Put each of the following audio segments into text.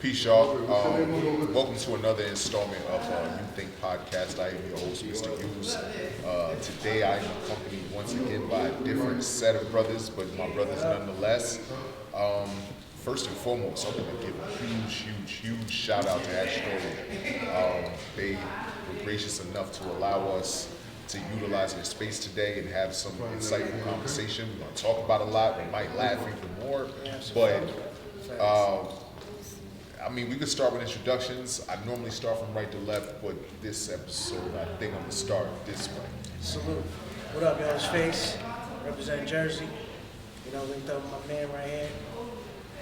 Peace, y'all. Welcome to another installment of YouTHNKPodcast. I am your host, Mr. Hughes. Today I am accompanied once again by a different set of brothers, but my brothers nonetheless. First and foremost, I want to give a huge shout out to HASHTORIA. They were gracious enough to allow us to utilize their space today and have some insightful conversation. We're going to talk about a lot. We might laugh even more, but we could start with introductions. I normally start from right to left, but this episode, I think I'm going to start this way. Salute. What up, y'all? It's Face, represent Jersey. Linked up with my man right here.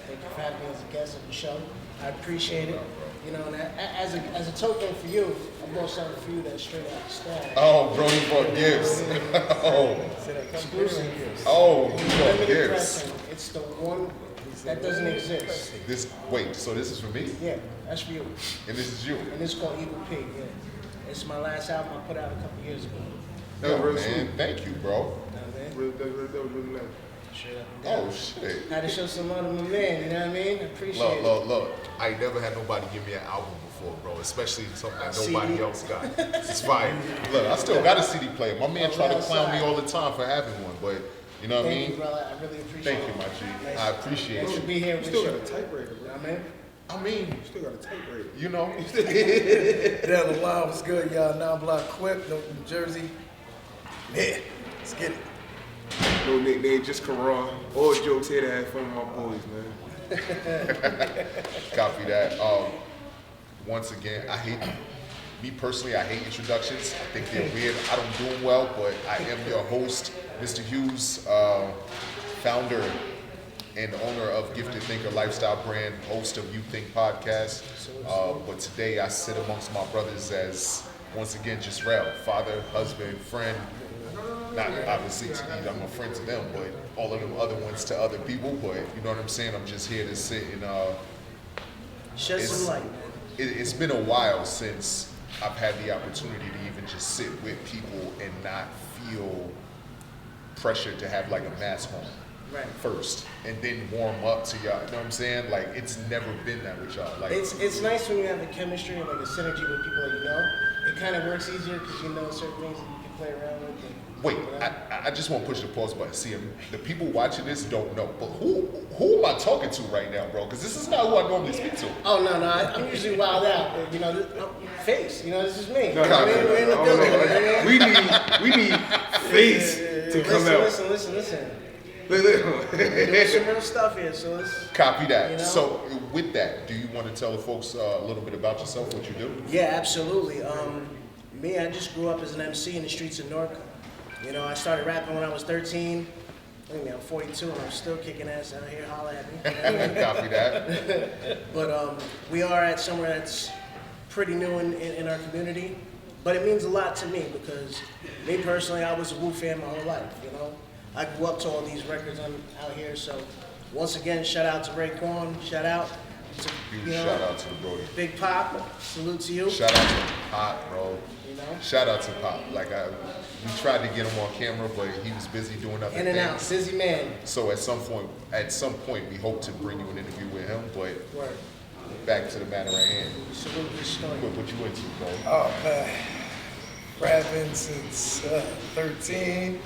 Thank you for having me as a guest of the show. I appreciate it. And as a token for you, I'm going to something for you that's straight out the stash. Oh, bro, you brought gifts. Exclusive gifts. Oh, you brought gifts. It's the one that doesn't exist. So this is for me? Yeah, that's for you. And this is you? And it's called Eagle Pig, yeah. It's my last album I put out a couple years ago. Oh, man, thank you, bro. Really nice. Oh, shit. Had to show some love to my man, you know what I mean? I appreciate it. Look. I never had nobody give me an album before, bro, especially something that nobody else got. It's fine. Look, I still got a CD player. My man tried to clown me all the time for having one, but you know what I mean? Thank you, brother. I really appreciate it. Thank you, my G. I appreciate you. you. Be here with you. Still got a typewriter, bro. You still got a typewriter. You know? Down the line was good, y'all. 9 Block Quip, New Jersey. Yeah, let's get it. No nickname, just Karan. All jokes here to have fun with my boys, man. Copy that. Once again, I hate introductions. I think they're weird. I don't do them well, but I am your host, Mr. Hughes, founder and owner of Gifted Thinker Lifestyle Brand, host of YouTHNKPodcast. But today I sit amongst my brothers as, once again, just Rel, father, husband, friend. Not obviously to me, I'm a friend to them, but all of them other ones to other people. But you know what I'm saying? I'm just here to sit and shed some light. It's been a while since I've had the opportunity to even just sit with people and not feel pressure to have like a mass home first, and then warm up to y'all. You know what I'm saying? Like it's never been that with y'all. Like it's nice when you have the chemistry and like a synergy with people that you know. It kind of works easier because you know certain things that you can play around with. Wait, I just want to push the pause button. See, the people watching this don't know, but who am I talking to right now, bro? Because this is not who I normally speak to. Oh, no, I'm usually wild out. Face, this is me. No, we're in the building. We need Face to come out. Listen. We're doing some real stuff here, so let's... Copy that. So, with that, do you want to tell the folks a little bit about yourself, what you do? Yeah, absolutely. I just grew up as an MC in the streets of Newark. I started rapping when I was 13. I'm 42 and I'm still kicking ass out here. Holla at me. Copy that. But we are at somewhere that's pretty new in our community. But it means a lot to me because me personally, I was a Wu fan my whole life. I grew up to all these records out here. So once again, shout out to Raekwon. Shout out to shout out to the Brody. Big Pop. Salute to you. Shout out to Pop, bro. Shout out to Pop. We tried to get him on camera, but he was busy doing other things. In and out, busy man. So at some point, we hope to bring you an interview with him. But back to the matter at hand. Salute your story. What you into, bro? Oh, man. Rapping since 13.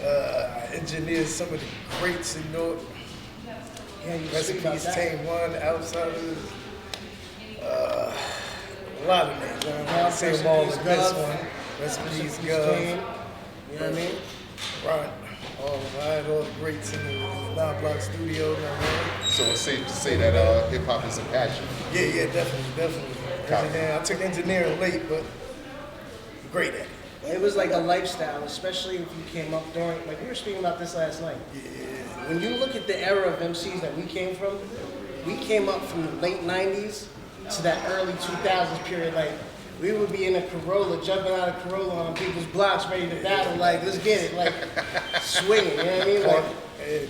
I engineered some of the greats in Newark. Yeah, you Recipes, Tame One, Outsiders. A lot of names. I don't say them all in this one. Recipes, Gov. You know what I mean? Right. I had all the greats in the 9 Block studio. So it's safe to say that hip hop is a passion. Yeah, definitely. I took engineering late, but great at it. It was like a lifestyle, especially if you came up during, we were speaking about this last night. Yeah. When you look at the era of MCs that we came up from the late 90s to that early 2000s period. We would be in a Corolla, jumping out of Corolla on people's blocks, ready to battle, let's get it, swinging, you know what I mean?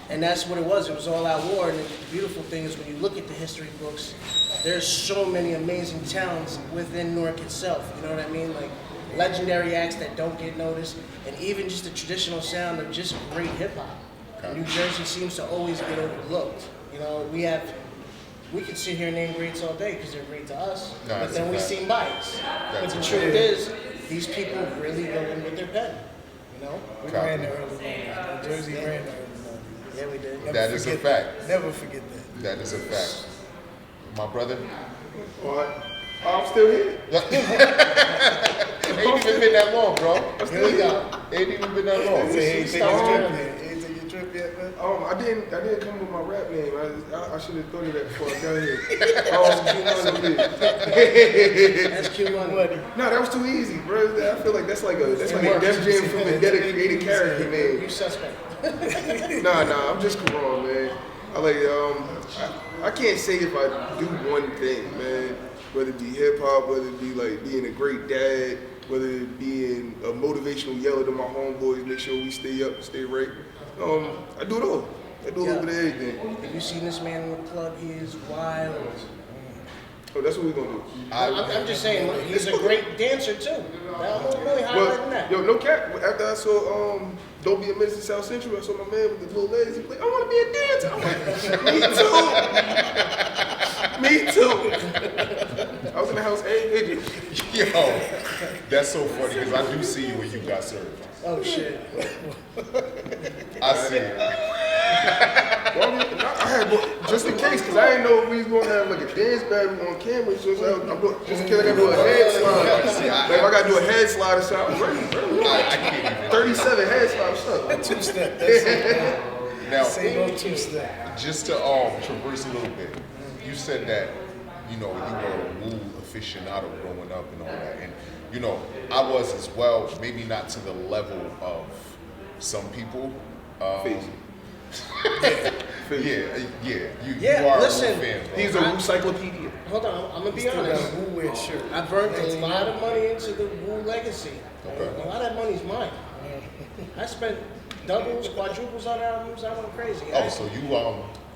And that's what it was. It was all out war. And the beautiful thing is when you look at the history books, there's so many amazing talents within Newark itself, you know what I mean? Legendary acts that don't get noticed, and even just the traditional sound of just great hip hop. New Jersey seems to always get overlooked. We have we could sit here and name greats all day because they're great to us, No, but then we that's a fact. seem biased. But the truth is, these people really go in with their pen. You know? We ran the early 90s. Jersey ran the early 90s. Yeah, we did. Never That is a forget fact. that. Never forget that. That is a fact. My brother, What? Oh, I'm still here. ain't even been that long, bro. Here we go. Ain't even been that long. Say, hey, take Stop your doing trip it. yet? You ain't take your trip yet, man? I didn't come with my rap name. I should have thought of that before I got here. That's cute money. No, that was too easy, bro. I feel like that's like a Def Jam from Vendetta created character name. You suspect. Nah, I'm just Karan, man. I can't say if I do one thing, man. Whether it be hip hop, whether it be like being a great dad, whether it being a motivational yeller to my homeboys, make sure we stay up, stay right. I do it all. I do a little bit of everything. Have you seen this man in the club? He is wild. Oh, that's what we're gonna do. I'm just saying, he's a great dancer too. I'm really highlighting that. Yo, no cap. After I saw Don't Be a Menace to South Central, I saw my man with the little legs. He was like, I want to be a dancer. I'm like, me too. I was in the house every day. Yo, that's so funny because I do see you when you got served. Oh shit. I see it. Well, I had, just in case, because I didn't know if we was going to have like a dance battle on camera. So just in case I got to do a head slide. Like if I got to do a head slide or something, I can't even. 37 head slides, what's up? Two-step. That's it. Now, Same old two-step. just to traverse a little bit, you said that, you know, you were a Wu aficionado growing up and all that. And, you know, I was as well, maybe not to the level of some people. Face. You are listen, a Wu fan, bro. He's a encyclopedia. Hold on, I'm gonna be Still got honest. a Wu-wear shirt. I burnt a lot of money into the Wu legacy. Okay. A lot of that money's mine. I spent doubles, quadruples on albums. I went crazy. Oh, so you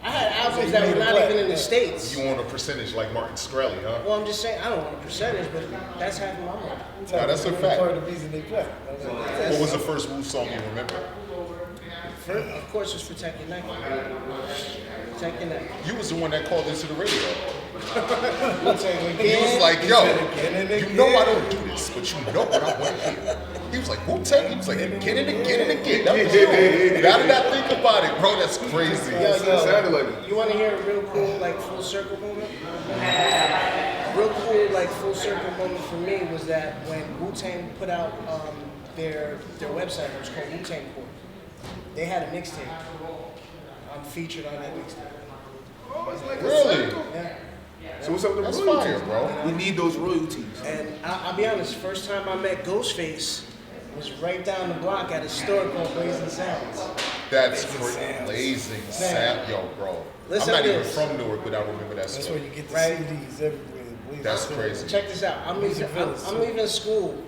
I had albums that were not even in the States. you on a percentage like Martin Shkreli, huh? Well, I'm just saying, I don't want a percentage, but that's half of my money. Nah, that's a fact. Part of the reason they play. What was the first Wu song you remember? Of course, it's Protect Your Neck. Protect Your Neck. You was the one that called into the radio. Wu-Tang He was again. like, yo, again and you know I don't do this, but you know what I want to hear. He was like, Wu-Tang? He was like, again and again and again. That was you. Now that I think about it, bro, that's crazy. It sounded like it. You want to hear a real cool, like, full circle moment? Real cool, like, full circle moment for me was that when Wu-Tang put out their website, it was called Wu-Tang Corp. They had a mixtape. I'm featured on that mixtape. Oh, it's like Really? a circle. Yeah. So what's up with the That's royalties? fire, bro. We need those royalties. And I'll be honest, first time I met Ghostface was right down the block at a store called Blazing Sounds. That's blazing sound. Yo, bro. Listen I'm not to even this. from Newark, but I remember that That's story. where you get the Right. CDs everywhere. Please. That's crazy. Check this out. I'm Music Village. leaving school.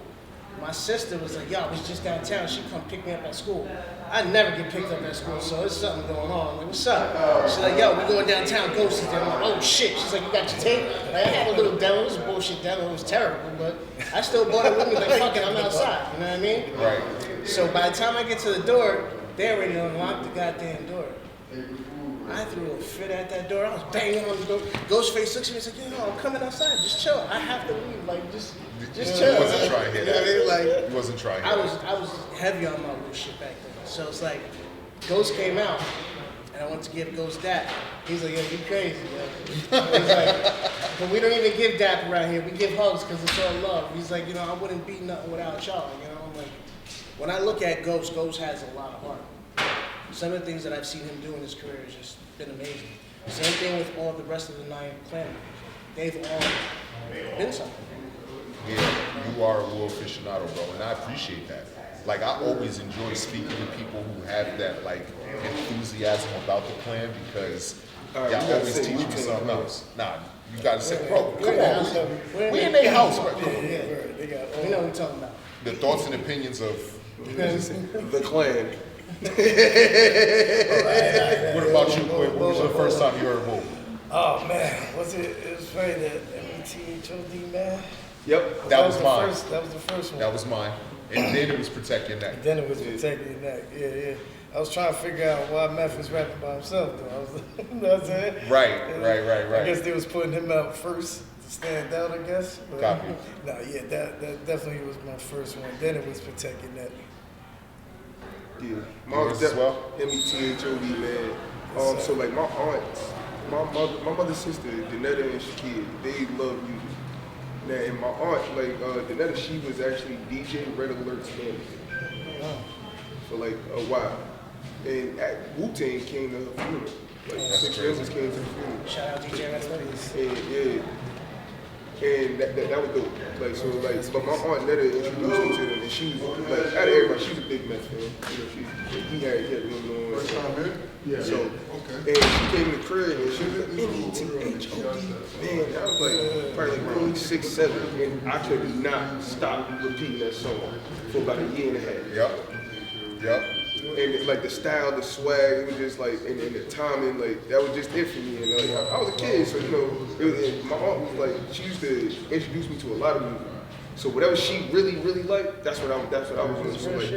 My sister was like, yo, I was just downtown. She'd come pick me up at school. I never get picked up at school, so there's something going on. I'm like, what's up? She's like, yo, we're going downtown, Ghost is there. I'm like, oh shit. She's like, you got your tape? Like, I had a little demo. It was a bullshit demo. It was terrible, but I still bought it with me. Like, fuck it, I'm outside. You know what I mean? Right. So by the time I get to the door, they already unlocked the goddamn door. I threw a fit at that door. I was banging on the door. Ghostface looks at me and said, yo, I'm coming outside. Just chill. I have to leave. Like, just chill. You wasn't trying to hit You know what I mean? that. Like, You wasn't trying to I hit that. was heavy on my little shit back then. So it's like, Ghost came out, and I went to give Ghost dap. He's like, yo, you crazy, yo. He's like, but we don't even give dap around here. We give hugs because it's all love. He's like, you know, I wouldn't be nothing without y'all. You know, I'm like, when I look at Ghost, Ghost has a lot of heart. Some of the things that I've seen him do in his career has just been amazing. Same thing with all the rest of the 9 Clan members. They've all been something. Yeah, you are a Wu aficionado, bro, and I appreciate that. Like, I always enjoy speaking to people who have that, like, enthusiasm about the clan because Alright, y'all you gotta always say teach me Wu-Tang, something bro. else. Nah, you gotta say, bro, We're come in the house, on. though. We in their house, bro. Come on. They got We know what we're talking about. The thoughts and opinions of, The clan. what about you, Quick? When was the first time you heard Wu? Oh man, it was funny that METHOD, man. Yep, that was the mine. That was the first one. That was mine. And then it was Protect Your Neck. Then it was protecting your neck. Yeah. I was trying to figure out why Meth was rapping by himself, though. I was, you know what I'm saying? Right. I guess they was putting him out first to stand out, I guess. But, Copy. No, yeah, that definitely was my first one. Then it was Protecting That. Yeah, mine was Yours as well? METHOD, man. So like my aunts, my mother's sister, Danetta and Shakia, they love music. Now, and my aunt, like Danetta, she was actually DJ Red Alert's manager for like a while. And Wu-Tang came to her funeral. Like 6 members came to the funeral. Shout out DJ Red Alert. And that was dope. Like so, like, but my aunt Netta introduced me to them, and she was like, out of everybody, she was a big Mets fan. You know, he had one on. First time here? Yeah. So, and she came in the crib, and she was like, METHOD. Man, I was like, probably like only 6, 7, and I could not stop repeating that song for about a year and a half. Yep. And like the style, the swag, it was just like, and the timing, like that was just it for me. And like, I was a kid, so you know, my aunt was like, she used to introduce me to a lot of music. So whatever she really liked, that's what I was into. So like,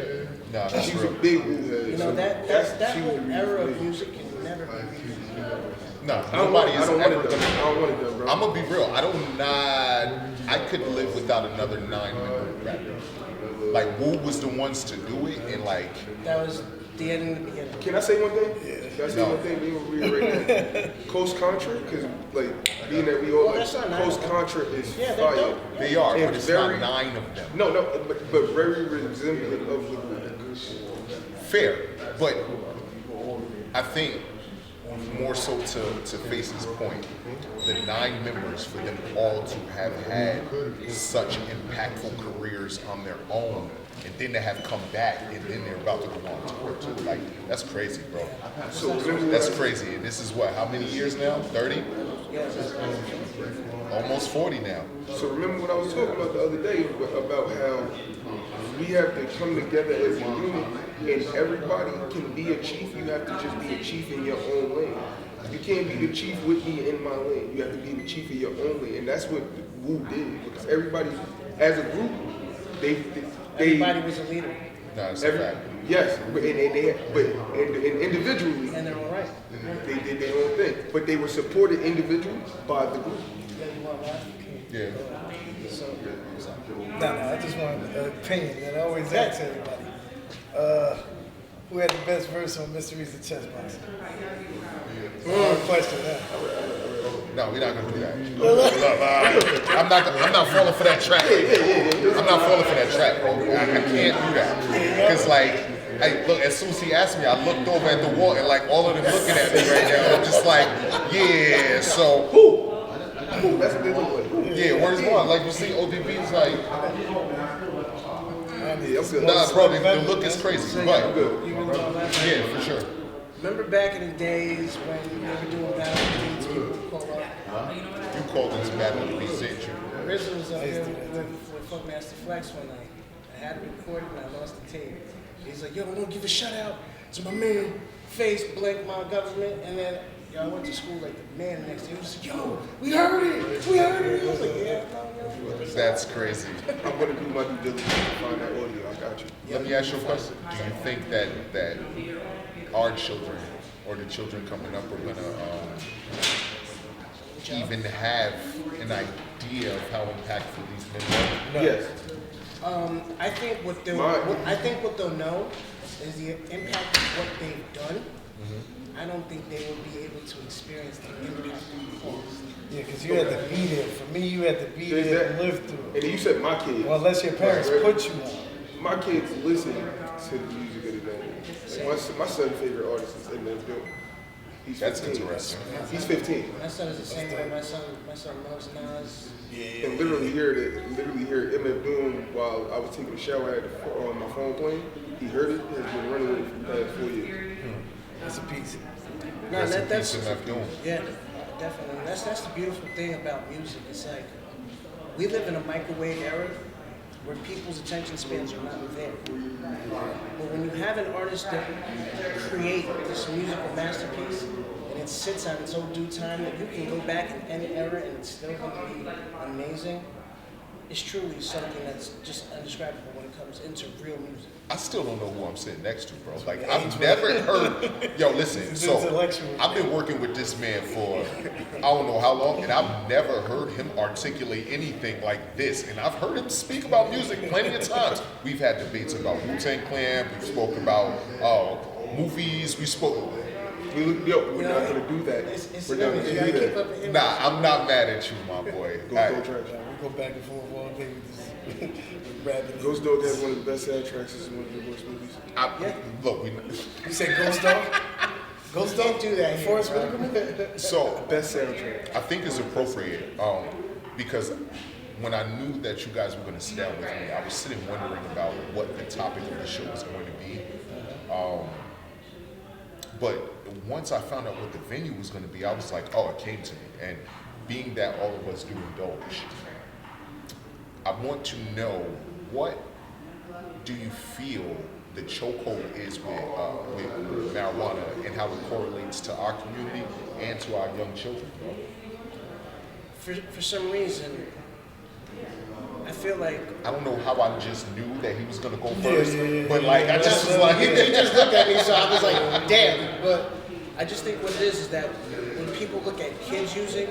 Nah, that's she was a real. big Wu head. You know, so that she whole was the era reason of for me. music can never be repeated. No, I don't want nobody is it ever done. I don't want it done, bro. I'm gonna be real. I could live without another 9-member rapper. Like Wu was the ones to do it, and like That was the end and the beginning. Can I say one thing? Yeah. Can I say one thing? We were right now. Coast Contra, because like being that we all Well, like that's not nine Coast of them. Contra is Yeah, they're fire. dope. they are, And but it's very- not 9 of them. No, but very resemblant of the group. Fair, but I think more so to Face's point, the 9 members, for them all to have had such impactful careers on their own, and then to have come back, and then they're about to go on tour too. Like, that's crazy, bro. So That's crazy. And this is what, how many years now? 30? Almost 40 now. So remember what I was talking about the other day about how we have to come together as a unit, and everybody can be a chief. You have to just be a chief in your own lane. You can't be the chief with me in my lane. You have to be the chief of your own lane, and that's what Wu did. Because everybody, as a group, they Everybody was a leader No, it's a fact. yes, but individually, and they're all right. they did their own thing. But they were supported individually by the group. You want that? Yeah. So, No, I just want an opinion that I always ask everybody. Who had the best verse on Mysteries of Chess Boxing? Question, No, we're not gonna do that. I'm not falling for that trap. I'm not falling for that trap, bro. I can't do that. Cause like, look, as soon as he asked me, I looked over at the wall and like all of them looking at me right now. I'm just like, yeah. So That's what they look like. yeah, where's one? Like you see, ODB's like, Yeah, I'm good. nah, bro. The look is crazy, but I'm good. you really want that? yeah, for sure. Remember back in the days when they were doing battle beats, people would call up. You called into battle to present you. Rizzo was up there with Funkmaster Flex one night. I had it recorded and I lost the tape. He's like, yo, I want to give a shout out to my man, Face, Blink, my government. And then, I went to school like the man next day. He was like, yo, we heard it. We heard it. I was like, yeah, no. That's crazy. I'm gonna do my due diligence to find that audio. I got you. Let me ask you a question. Do you think that our children or the children coming up are gonna even have an idea of how impactful these men are? Yes. I think what they'll know is the impact of what they've done. I don't think they will be able to experience the impact of cause. Yeah, because you had to be there. For me, you had to be there and live through And it. then you said my kids. Well, unless your parents put you on. My kids listen to the music of the day. Like my son's favorite artist is Eminem Doom. He's 15. That's interesting. He's 15. My son is the same way. My son loves Nas. And literally hear Eminem Doom while I was taking a shower. I had my phone playing. He heard it. Has been running with it for the past 4 years. That's a piece. No, That's what I'm doing. yeah, definitely. That's the beautiful thing about music. It's like we live in a microwave era where people's attention spans are not there. But when you have an artist that create this musical masterpiece and it sits on its own due time, that you can go back in any era and it's still going to be amazing. is truly something that's just indescribable when it comes into real music. I still don't know who I'm sitting next to, bro. Like, I've never heard. Yo, listen. So I've been working with this man for I don't know how long, and I've never heard him articulate anything like this. And I've heard him speak about music plenty of times. We've had debates about Wu-Tang Clan. We've spoke about movies. We spoke. We're not gonna do that. We're not gonna do that. Nah, I'm not mad at you, my boy. Go tracks. We go back and forth all day with this rapping. Ghost Dog has one of the best soundtracks. It's one of the worst movies. Look, You say Ghost Dog? Ghost Dog? Don't do that here, Forrest bro. Whitaker? so Best soundtrack. I think it's appropriate because when I knew that you guys were going to sit down with me, I was sitting wondering about what the topic of the show was going to be. But once I found out what the venue was going to be, I was like, oh, it came to me. And being that all of us do indulge, I want to know, what do you feel the chokehold is with marijuana and how it correlates to our community and to our young children, bro? For some reason, I feel like I don't know how I just knew that he was gonna go first, but like I just was he like, just looked at me, so I was like, damn. But I just think what it is that when people look at kids using,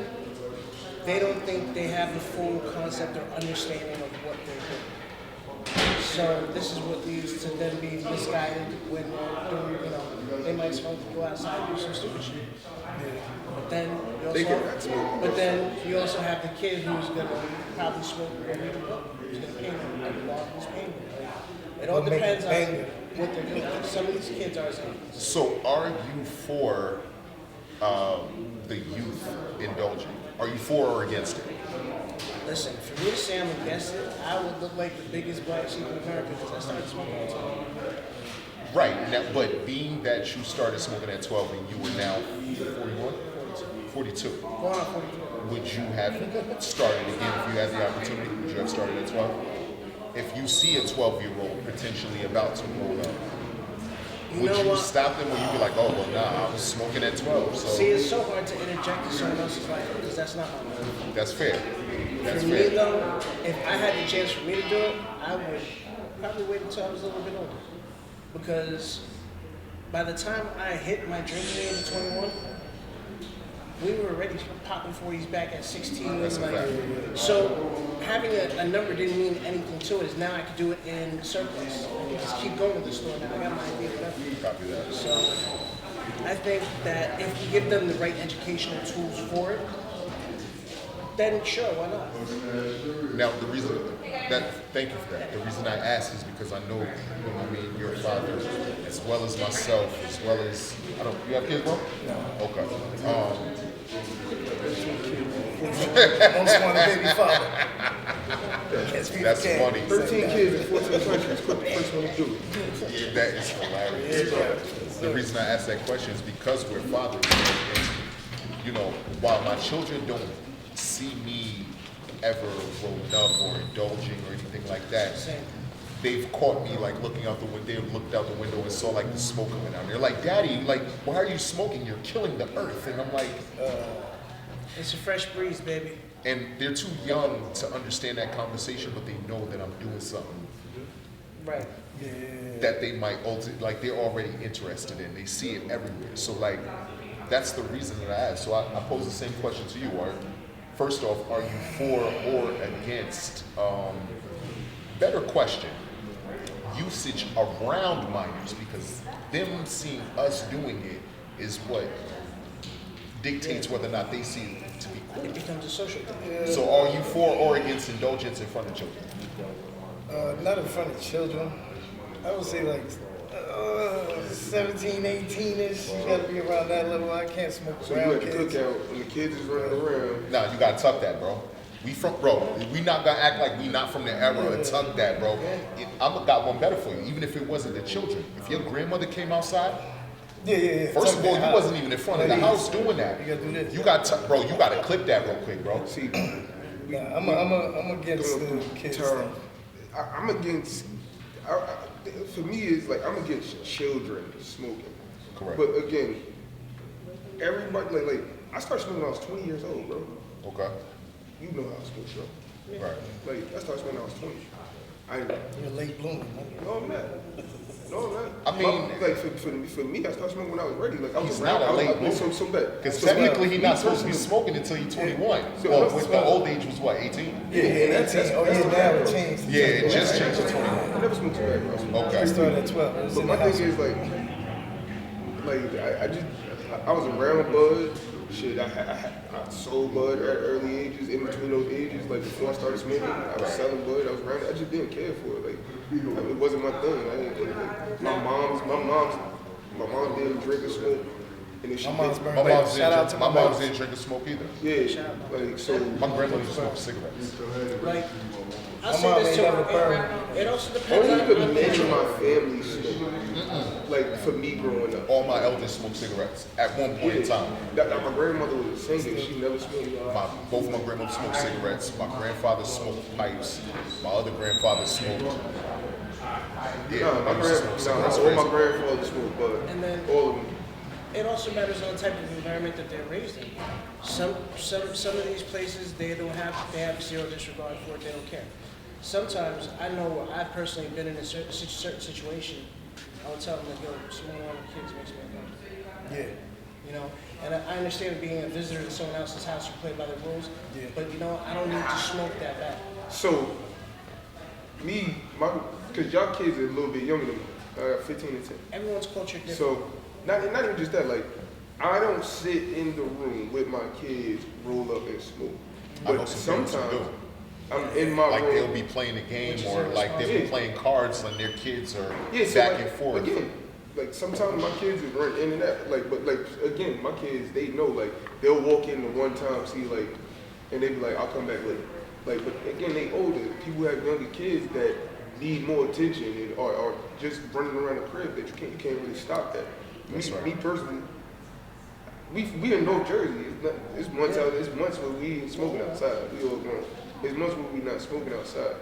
they don't think they have the full concept or understanding of what they're doing. So this is what leads to them being misguided when they're doing, they might smoke, go outside and do some stupid shit. But then you also have the kid who's gonna probably smoke or read a book, who's gonna paint and walk who's painting. It all depends on what they're doing. Some of these kids are examples. so are you for the youth indulging? Are you for or against it? Listen, for me to say I'm against it, I would look like the biggest black sheep in America because I started smoking at 12. Right, now, but being that you started smoking at 12 and you were now 41? 42. Going on 42. Would you have started again if you had the opportunity? Would you have started at 12? If you see a 12-year-old potentially about to roll up, would you stop them or you'd be like, oh, well, nah, I was smoking at 12, so. See, it's so hard to interject in someone else's life because that's not my life. That's fair. That's For me, fair. though, if I had the chance for me to do it, I would probably wait until I was a little bit older. Because by the time I hit my drinking age of 21, we were already popping 40s back at 16. That's a fact. So having a number didn't mean anything to it. Is now I could do it in surplus. And just keep going to the store now. I got my idea, whatever. Copy that. So I think that if you give them the right educational tools for it, then sure, why not? Now, the reason thank you for that. The reason I ask is because I know, your father, as well as myself, as well as, you have kids, bro? No. Okay. Most wanted baby father. That's funny. 13 kids in 14 countries. Quit the first one to do it. Yeah, that is hilarious. The reason I ask that question is because we're fathers, and, while my children don't see me ever rolling up or indulging or anything like that, they've caught me like looking out the window. They looked out the window and saw like the smoke coming out. They're like, "Daddy, like, why are you smoking? You're killing the earth." And I'm like, it's a fresh breeze, baby. and they're too young to understand that conversation, but they know that I'm doing something Right. that they might like they're already interested in. They see it everywhere. So like, that's the reason that I asked. So I pose the same question to you, Art. First off, are you for or against? Better question. Usage around minors, because them seeing us doing it is what dictates whether or not they see it to be cool. It becomes a social thing. So are you for or against indulgence in front of children? Not in front of children. I would say like 17, 18-ish. You gotta be around that level. I can't smoke So you around at the kids. cookout when the kids is running around. Nah, you gotta tuck that, bro. We not gonna act like we not from the era of tuck that, bro. I've got one better for you. Even if it wasn't the children, if your grandmother came outside, Yeah. first of all, you Tuck wasn't even in front of the house doing that. You gotta do this. You got bro. You gotta clip that real quick, bro. See, Nah, I'm against the kids term. stuff. I'm against. For me, it's like I'm against children smoking. Correct. But again, everybody like I started smoking when I was 20 years old, bro. Okay. You know how I smoke, bro. Right. Like, I started smoking when I was 20. You're a late bloomer. No, I'm not. No, I'm not. I mean, like for me, I started smoking when I was ready. Like I was He's around. not a late So bad. because technically he's not supposed to be smoking until you're 21. Well, with the old age was what, 18? Yeah, that's now it changed. Yeah, it just changed to 21. I never smoked too bad. Okay. I started at 12. It was But in my the house. thing is I was around bud. Shit, I sold bud at early ages. In between those ages, like before I started smoking, I was selling bud. I was around it. I just didn't care for it. Like it wasn't my thing. I didn't like my mom didn't drink or smoke. And then she My mom's did- burned. My mom's Shout out to my my mom's mom. didn't drink or smoke either. Yeah, like so. My grandmother used to smoke cigarettes. Like, I'll My say mom this ain't too. never burned. It also depends Only the on men in my family smoke. Like for me growing up. All my elders smoked cigarettes at one point in time. My grandmother was a singer. She never smoked. Both my grandmothers smoked cigarettes. My grandfather smoked pipes. My other grandfather smoked. Yeah, No, I used to smoke cigarettes. all my grandfathers smoked, but And then- all of them. It also matters on the type of environment that they're raised in. Some of these places they have zero disregard for it. They don't care. Sometimes I know where I've personally been in a certain situation. I would tell them that, yo, smoking around with kids makes me uncomfortable. Yeah. You know, and I understand being a visitor in someone else's house who play by the rules. Yeah. But you know, I don't need to smoke that bad. So, because y'all kids are a little bit younger than me. I got 15 and 10. Everyone's culture different. So, not even just that, like, I don't sit in the room with my kids, roll up and smoke. I know But some parents who sometimes, do. I'm in my Like room. they'll be playing a game Which is or like they'll be Yeah. playing cards and their kids are So back like, and forth. Again, like sometimes my kids will run in and out. But again, my kids, they know, like, they'll walk in the one time, see, like, and they be like, I'll come back later. Like, but again, they older. People have younger kids that need more attention and are just running around the crib that you can't really stop that. That's right. Me personally, we in North Jersey. It's months out. It's months where we ain't smoking outside. We all grown. It's months where we not smoking outside.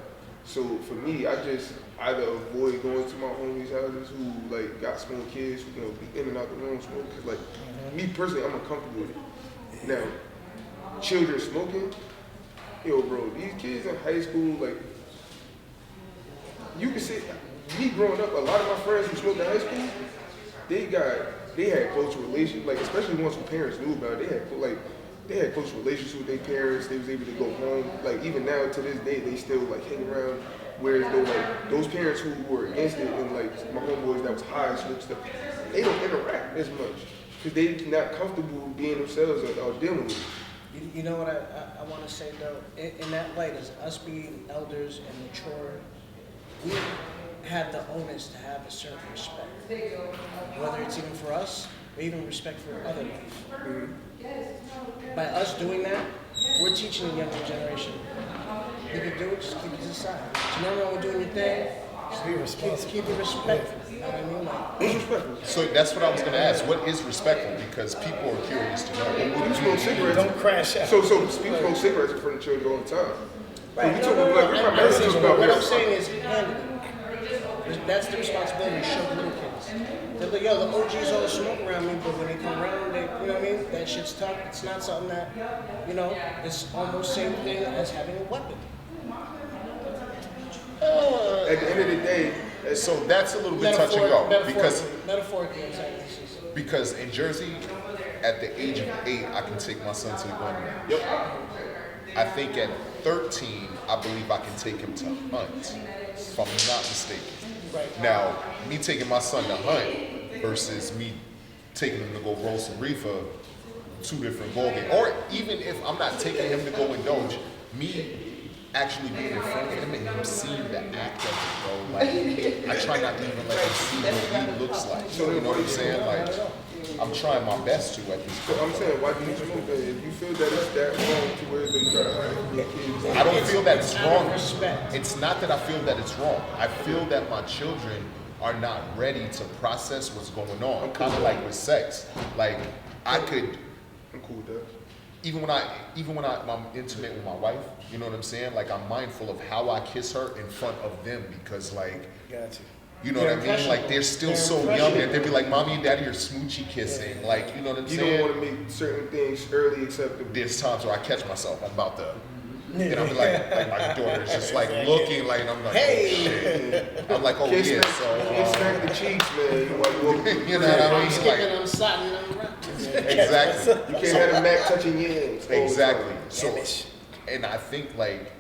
So for me, I just either avoid going to my homies' houses who like got small kids who can be in and out the room smoking. Cause like me personally, I'm uncomfortable with it. Now, children smoking, yo, bro, these kids in high school, like, you can see me growing up. A lot of my friends who smoked in high school, they had close relations, like especially once the parents knew about it. They had close relationships with their parents. They was able to go home. Like even now to this day, they still like hang around. Whereas though like those parents who were against it and like my homeboys that was high and smoke stuff, they don't interact as much because they not comfortable being themselves or dealing with it. You know what I want to say though, in that light, is us being elders and mature, we have the onus to have a certain respect, whether it's even for us or even respect for other life. By us doing that, we're teaching the younger generation. You can do it, just keep it to the side. There's nothing wrong with doing your thing. Just be responsible. Keep it respectful. You know what I mean? Like, It's respectful. So that's what I was gonna ask. What is respectful? Because people are curious to know. When you smoke cigarettes, Don't crash out. So people smoke cigarettes in front of children all the time. right? we No, talking no, like no. we're I'm not not saying saying- about What I'm this. saying is handle it. That's the responsibility to show the little kids. They're like, yo, the OGs all smoke around me, but when they come around, you know what I mean? That shit's tough. It's not something that, you know, it's almost same thing as having a weapon. At the end of the day, So that's a little bit touch and go because Metaphorically, I'm saying this is. because in Jersey, at the age of 8, I can take my son to the gun range. yep. I think at 13, I believe I can take him to hunt, if I'm not mistaken. Right. Now, me taking my son to hunt versus me taking him to go roll some reefer, two different ballgames. Or even if I'm not taking him to go indulge, me actually being in front of him and him seeing the act of it, bro. Like, I try not to even let him see what he looks like. So, you know what I'm saying? Like, I'm trying my best to at this So point. I'm saying, why do you smoke that? If you feel that it's that wrong to where you try to hide your kids, I don't feel that it's out of wrong. respect. It's not that I feel that it's wrong. I feel that my children are not ready to process what's going on. Kind of like with sex. Like I could, I'm cool with that. even when I'm intimate with my wife, you know what I'm saying? Like I'm mindful of how I kiss her in front of them because like, Got you. you know what I mean? Like they're still so young that they'd be like, mommy and daddy are smoochy kissing. Like, you know what I'm You saying? don't want to make certain things early acceptable. There's times where I catch myself. I'm about to And I'm like my daughter's just like looking like, I'm like, Hey. oh shit. I'm like, oh Can't yeah, smack the cheeks, man. you know what I I'm mean? skipping, Like, I'm sliding, I'm rapping. exactly. You can't have a Mac touching yams. all the Exactly. time. So, and I think like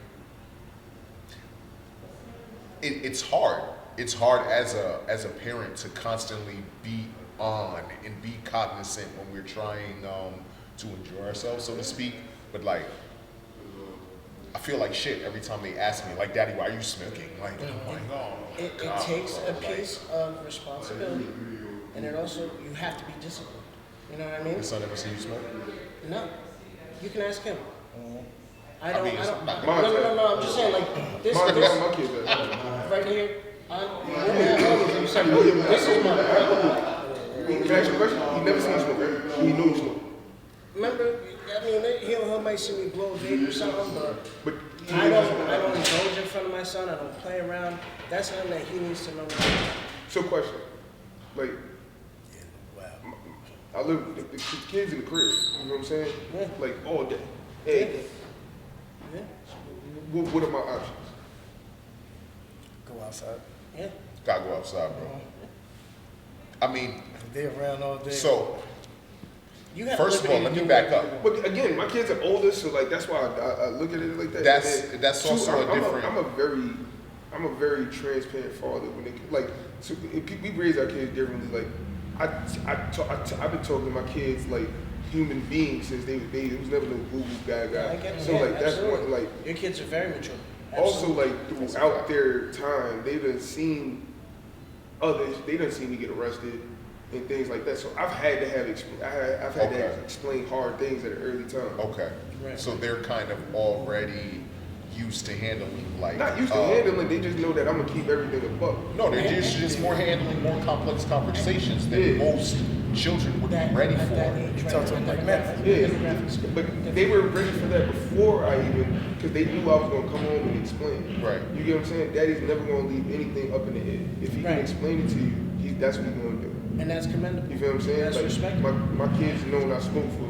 it's hard. It's hard as a parent to constantly be on and be cognizant when we're trying to enjoy ourselves, so to speak. But like, I feel like shit every time they ask me, like, Daddy, why are you smoking? Like, I'm like, oh, It God, takes bro. a piece of responsibility, and it also, you have to be disciplined. You know what I mean? Your son ever seen you smoke? No. You can ask him. I I don't, mean, I it's don't, not no, I'm just saying, like, this, My kids are. right here, this is my brother. Can I ask you a question? He never seen you smoke, right? He knew you smoke. Remember, I mean, he might see me blow a vape or something, But I don't indulge in front of my son. I don't play around. That's something that he needs to know. So question, like, I live with the kids in the crib. You know what I'm saying? Yeah. Like all day, every day. Yeah. What are my options? Go outside. Yeah. Gotta go outside, bro. I mean, They around all day. so You have first of all, let me back up. But again, my kids are older, so like that's why I look at it like that. That's Two, also a different. I'm a very transparent father when it like. So if we raise our kids differently. Like I've been talking to my kids like human beings since they it was never no Google guy. I get it. So Yeah, like that's absolutely. one like. Your kids are very mature. Also, Absolutely. like throughout their time, they've done seen others. They done seen me get arrested and things like that. So I've had to have I've had to explain hard things at an early time. Okay. Right. So they're kind of already used to handling like Not used to handling. They just know that I'm gonna keep everything a buck. No, they're just more handling more complex conversations than Yeah. most children would be ready At that for. age, right, Talk to right, them like demographic. Yeah, Demographics. but they were ready for that before I even, because they knew I was gonna come home and explain. Right. You get what I'm saying? Daddy's never gonna leave anything up in the air. If he Right. can explain it to you, that's what he's gonna do. And that's commendable. You feel what I'm saying? That's Like respectable. my kids know when I smoke for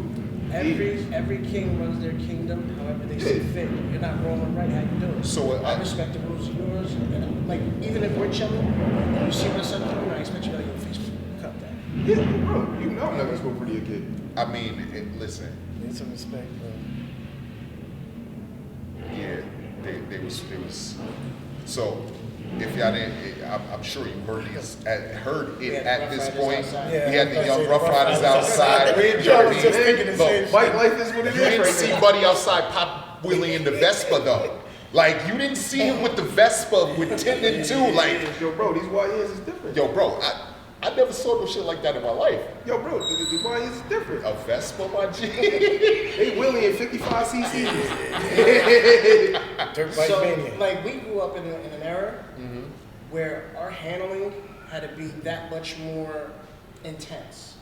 years. Every king runs their kingdom however they see fit. You're not rolling right, how you doing? So, I respect the rules of yours. And like, even if we're chilling and you see my son doing, I expect you to be like, yo, face, cut that. Yeah, bro, you know I'm not gonna smoke for your kid. I mean, listen, Need some respect, bro. yeah, they was. So, if y'all didn't, I'm sure you heard it at this point. Yeah, We had the I young say Rough Riders outside. We You know what I was just mean? thinking the same Look, Bike life is what it you didn't is see right now. Buddy outside pop wheeling in the Vespa though. Like you didn't see him with the Vespa with 10 and 2. Like, Yo, bro, these YNs is different. yo, bro, I never saw no shit like that in my life. Yo, bro, the YNs is different. A Vespa, my G. They wheeling in 55 cc's. Dirt bike So, mania. like, we grew up in an era where our handling had to be that much more intense.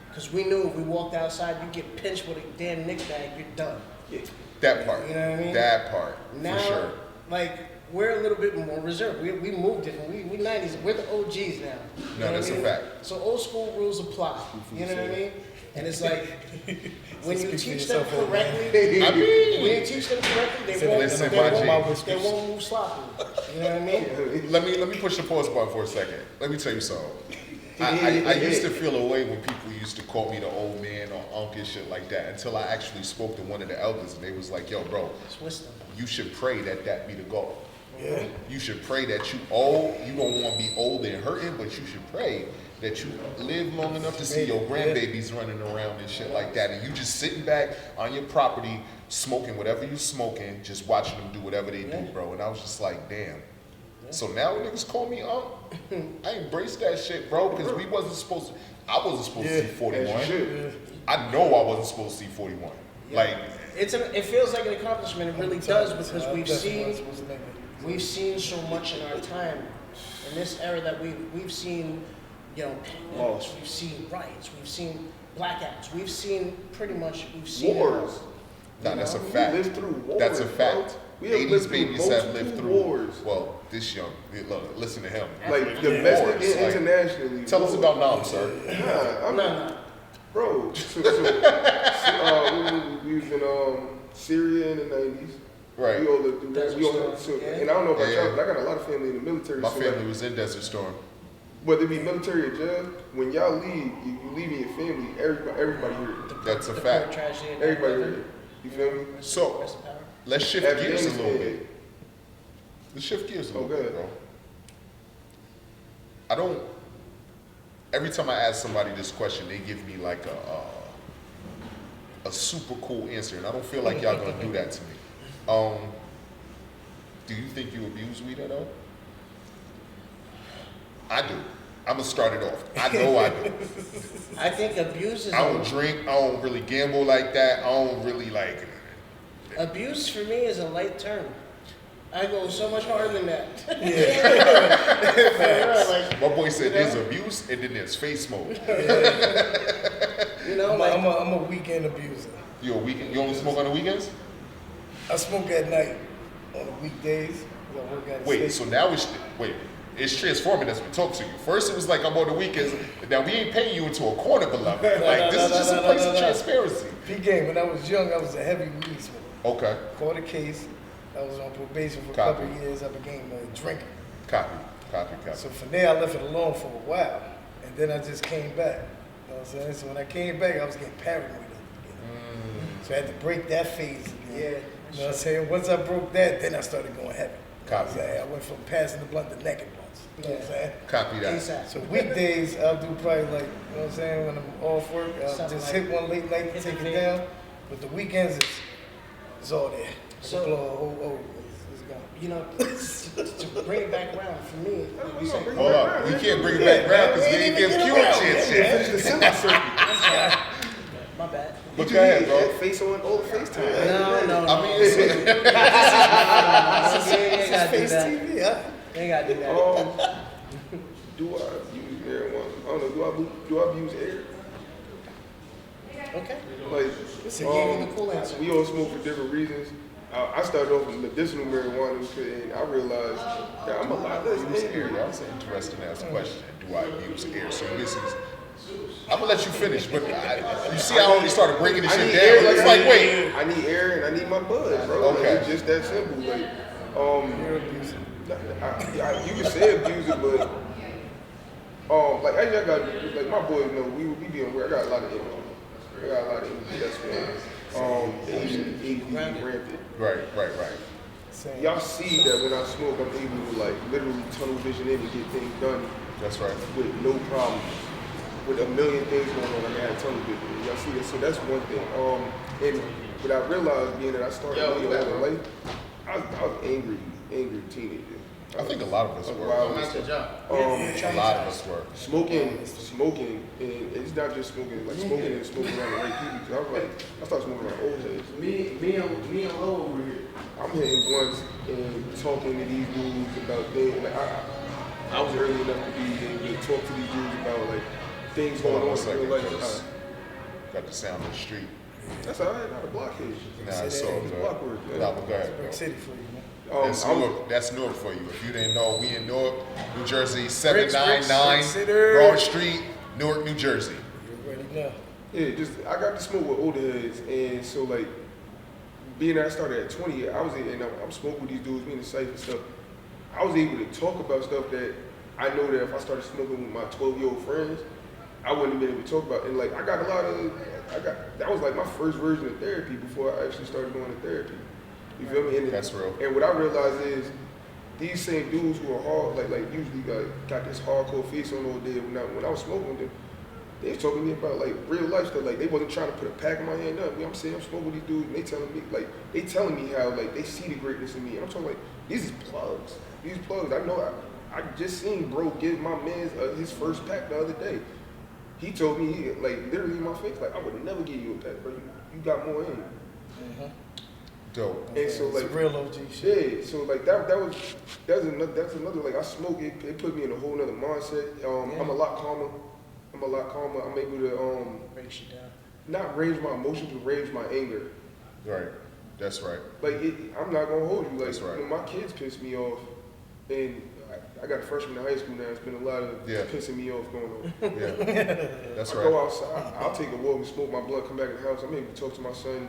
Because we knew if we walked outside, you get pinched with a damn nick bag, you're done. That part. You know what I mean? That part. Now, for sure. like, we're a little bit more reserved. We moved different. We 90s. We're the OGs now. You know what that's I a mean? fact. So old school rules apply. You know what I mean? And it's like, when you speak for teach them yourself, old man. correctly, I mean, when you teach them correctly, Listen, my they G. won't move sloppily. You know what I mean? Let me push the pause button for a second. Let me tell you something. I used to feel away when people used to call me the old man or uncle and shit like that until I actually spoke to one of the elders and they was like, yo, bro, It's wisdom. you should pray that be the goal. Yeah. You should pray that you don't want to be old and hurting, but you should pray that you live long enough to see your grandbabies running around and shit like that. And you just sitting back on your property, smoking whatever you smoking, just watching them do whatever they do, bro. And I was just like, damn. So now when niggas call me up, I embrace that shit, bro, because I wasn't supposed to see 41. I know I wasn't supposed to see 41. Like, It feels like an accomplishment. It really does because I'm we've definitely not seen supposed to make it. we've seen so much in our time. In this era that we've seen, you know, pandemics, we've seen riots, we've seen blackouts, we've seen Wars. nah, that's a We fact. lived through wars. That's a bro. fact. We have 80s lived through babies have lived multiple through wars. Well, this young, look, listen to him. Like domestic Wars, and like, internationally. Tell us about Nam, sir. Nah, I'm not. No. Bro, we was in Syria in the 90s. Right. We all lived through that. Desert We all, Storm, so, yeah. and I don't know about Yeah, yeah. y'all, but I got a lot of family in the military. My so family like, was in Desert Storm. whether it be military or jail, when y'all leave, you leaving your family. Everybody here. That's a The fact. poor tragedy of Everybody 9/11. here. You feel me? So Rest in power. let's shift gears a little Afghanistan. bit. Let's shift gears a little Oh, bit, good. bro. I don't. Every time I ask somebody this question, they give me like a super cool answer, and I don't feel like y'all gonna do that to me. Do you think you abuse weed at all? I do. I'm gonna start it off. I know I do. I think abuse is I don't drink. I don't really gamble like that. I don't really like. abuse for me is a light term. I go so much harder than that. Like, My boy said you know? there's abuse and then there's face mode. you know, like I'm a weekend abuser. You a weekend? You only smoke on the weekends? I smoke at night on the weekdays. I work at a Wait. station. So now it's transforming as we talk to you. First it was like I'm on the weekends. Now we ain't paying you into a corner, beloved. Like this is just a place of transparency. P-game, when I was young, I was a heavy weed smoker. Okay. Caught a case. I was on probation for a Copy. couple of years. I became a drinker. Copy. So from there, I left it alone for a while. And then I just came back. You know what I'm saying? So when I came back, I was getting paranoid again. So I had to break that phase again. Yeah. You know what I'm saying? Once I broke that, then I started going heavy. You know what I'm Copy. saying? I went from passing the blunt to naked blunts. You know what I'm saying? Copy that. ASAP. So weekdays, I'll do probably like, you know what I'm saying, when I'm off work, I'll Something just like hit one late night to hit take the it vape. down. But the weekends, it's all there. So- blow, it's gone. you know, to bring it back around for me. You said, Hold up. We can't bring it back around because we ain't give Q a chance yet. Finish the semicircle. my bad. But go ahead, bro. Face on all the FaceTime. No. I mean, it's, You ain't gotta do Face that. TV, huh? You ain't gotta do that. Do I use marijuana? I don't know. Do I abuse air? Okay. Like, So you gave me the cool answer. we all smoke for different reasons. I started off with medicinal marijuana and I realized that I'm a lot less abuse air. angry. That's an interesting ass question. Do I abuse air? So this is. I'm gonna let you finish, but you see, I already started breaking this I shit need down. air, It's like, wait. I need air and I need my buzz, bro. Okay. Like, it's just that simple. Like, You're abusive. you can say abuser, but like I got like my boys know we be on where I got a lot of energy. I got a lot of energy. That's one. Asian rampant. Right. Same. Y'all see that when I smoke, I'm able to like literally tunnel vision in and get things done That's right. with no problem. With a million things going on, I can have tunnel vision. Y'all see that? So that's one thing. And what I realized being that I started really older life, I was angry teenager. I think a lot of us were. Wild. A lot of us were. Smoking, and it's not just smoking, like smoking and smoking around the right people. 'Cause I started smoking around old heads. Me and Lo over here. I'm hitting blunts and talking to these dudes about things. Like I was early enough to be able to talk to these dudes about like things Hold going on on one in second, real life. because got the sound of the street. That's all right, not a blockade. Nah, it's all good. block work, man. Nah, but go ahead, Brick bro. City for you, man. That's I was- Newark. That's Newark for you. If you didn't know, we in Newark, New Jersey, Bricks, 799 City. Broad Street, Newark, New Jersey. You already know. Yeah, just I got to smoke with older heads, and so like being that I started at 20, I'm smoking with these dudes, being in the safe and stuff. I was able to talk about stuff that I know that if I started smoking with my 12-year-old friends, I wouldn't have been able to talk about. And like I got that was like my first version of therapy before I actually started going to therapy. You feel me? And That's real. And what I realized is these same dudes who are hard, like usually got this hardcore face on all day. When I was smoking with them, they was talking to me about like real life stuff. Like they wasn't trying to put a pack in my hand. No, I'm saying I'm smoking with these dudes, and they telling me how like they see the greatness in me. And I'm talking like these is plugs. These plugs. I know. I just seen bro give my man his first pack the other day. He told me like literally in my face like I would never give you a pack, bro. You got more in you. Dope. And so It's like real OG shit. yeah, so like that's another like I smoke it put me in a whole nother mindset. I'm a lot calmer. I'm able to Breaks you down. not range my emotions but range my anger. Right. That's right. Like I'm not gonna hold you. Like That's right. when my kids piss me off, and I got a freshman in high school now. It's been a lot of Yeah. pissing me off going on. Yeah. That's I right. go outside. I'll take a walk and smoke my blunt. Come back in the house. I'm able to talk to my son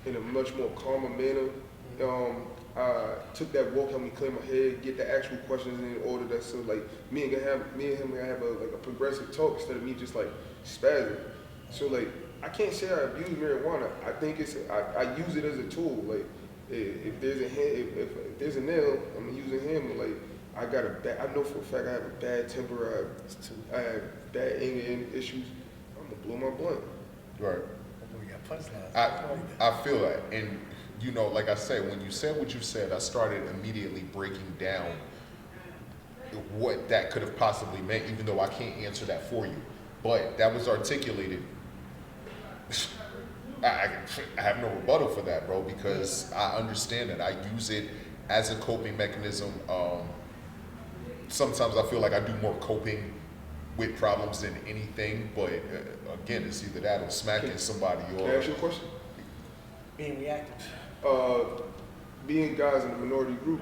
in a much more calmer manner I took that walk, helped me clear my head, get the actual questions in order. That so like me and him gonna have a progressive talk instead of me just like spazzing. So like I can't say I abuse marijuana. I think I use it as a tool. Like if there's a nail, I'm gonna use a hammer. Like I know for a fact I have a bad temper. I have bad anger issues. I'm gonna blow my blunt. Right. We got punchlines. I feel that, and you know, like I said, when you said what you said, I started immediately breaking down what that could have possibly meant, even though I can't answer that for you. But that was articulated. I have no rebuttal for that, bro, because I understand it. I use it as a coping mechanism. Sometimes I feel like I do more coping with problems than anything, but again, it's either that or smacking somebody or... Can I ask you a question? Being reactive. Being guys in a minority group,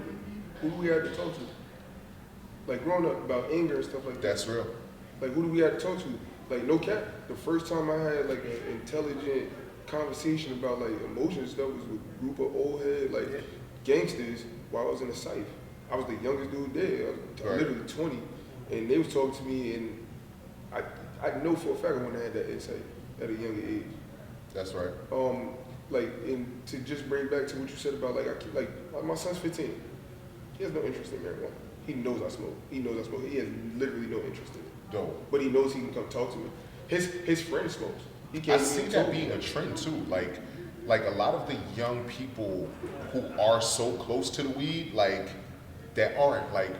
who do we have to talk to? Like growing up about anger and stuff like that. That's real. Like who do we have to talk to? Like no cap. The first time I had like an intelligent conversation about like emotions stuff was with a group of old head like gangsters while I was in the Syph. I was the youngest dude there. I was literally 20, and they was talking to me, and I know for a fact I wouldn't have had that insight at a younger age. That's right. Like, and to just bring back to what you said about like my son's 15. He has no interest in marijuana. He knows I smoke. He knows I smoke. He has literally no interest in it. Dope. But he knows he can come talk to me. His friend smokes. He I can't see even that talk being to a me. trend too. Like a lot of the young people who are so close to the weed, like that aren't like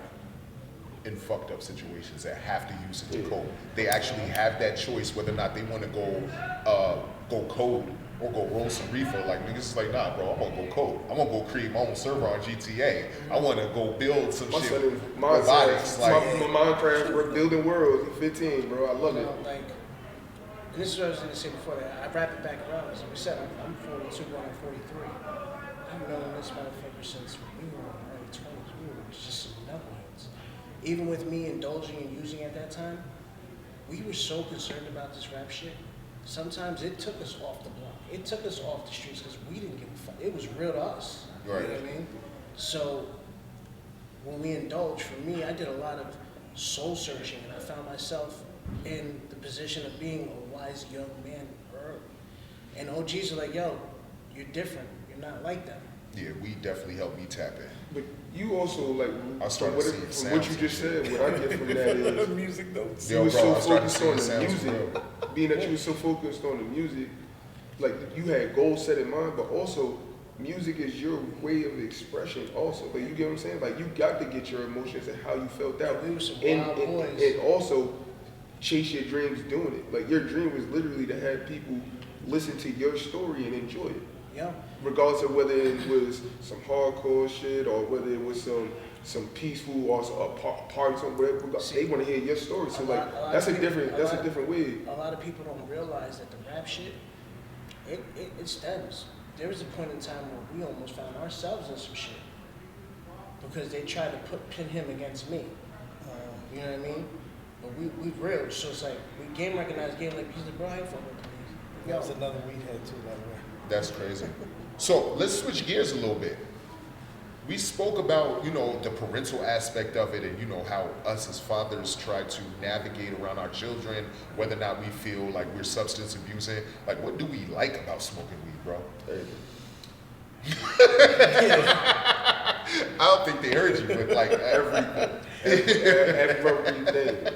in fucked up situations that have to use it to cope. They actually have that choice whether or not they want to go cold or go roll some reefer. Like niggas is like, nah, bro, I'm gonna go cold. I'm gonna go create my own server on GTA. I want to go build some My shit. son is Robotics, like my Minecraft, we're building worlds. He's 15, bro. I love You it. know, like, and this is what I was going to say before that. I wrap it back around. As we said, I'm 42, going on 43. I've known this motherfucker since we were in our early 20s. We were just some knuckleheads. Even with me indulging and using at that time, we were so concerned about this rap shit. Sometimes it took us off the block. It took us off the streets because we didn't give a fuck. It was real to us. Right. You know what I mean? So when we indulged, for me, I did a lot of soul searching, and I found myself in the position of being a wise young man early. And OGs are like, yo, you're different. You're not like them. yeah, weed definitely helped me tap in. But you also like I started seeing from sounds what you and just shit. said. What I get from that is Music notes. you Yo, were bro, so I started focused seeing on the sounds music. real. Being that you were so focused on the music, like you had goals set in mind, but also music is your way of expression. Also, like you get what I'm saying. Like you got to get your emotions and how you felt out, We were some and, wild and, boys. and also chase your dreams doing it. Like your dream was literally to have people listen to your story and enjoy it. Yeah. Regardless of whether it was some hardcore shit or whether it was some peaceful or a party, some whatever. See, they want to hear your story. So like that's a different way. A lot of people don't realize that the rap shit, it stems. There was a point in time where we almost found ourselves in some shit because they tried to pin him against me. You know what I mean? But we real, so it's like we game recognized game like he's like, bro, I ain't fucking with these. That was another weed head too, by the way. That's crazy. So let's switch gears a little bit. We spoke about, you know, the parental aspect of it and, you know, how us as fathers try to navigate around our children, whether or not we feel like we're substance abusing. Like, what do we like about smoking weed, bro? I don't think they heard you with like everything. Everything.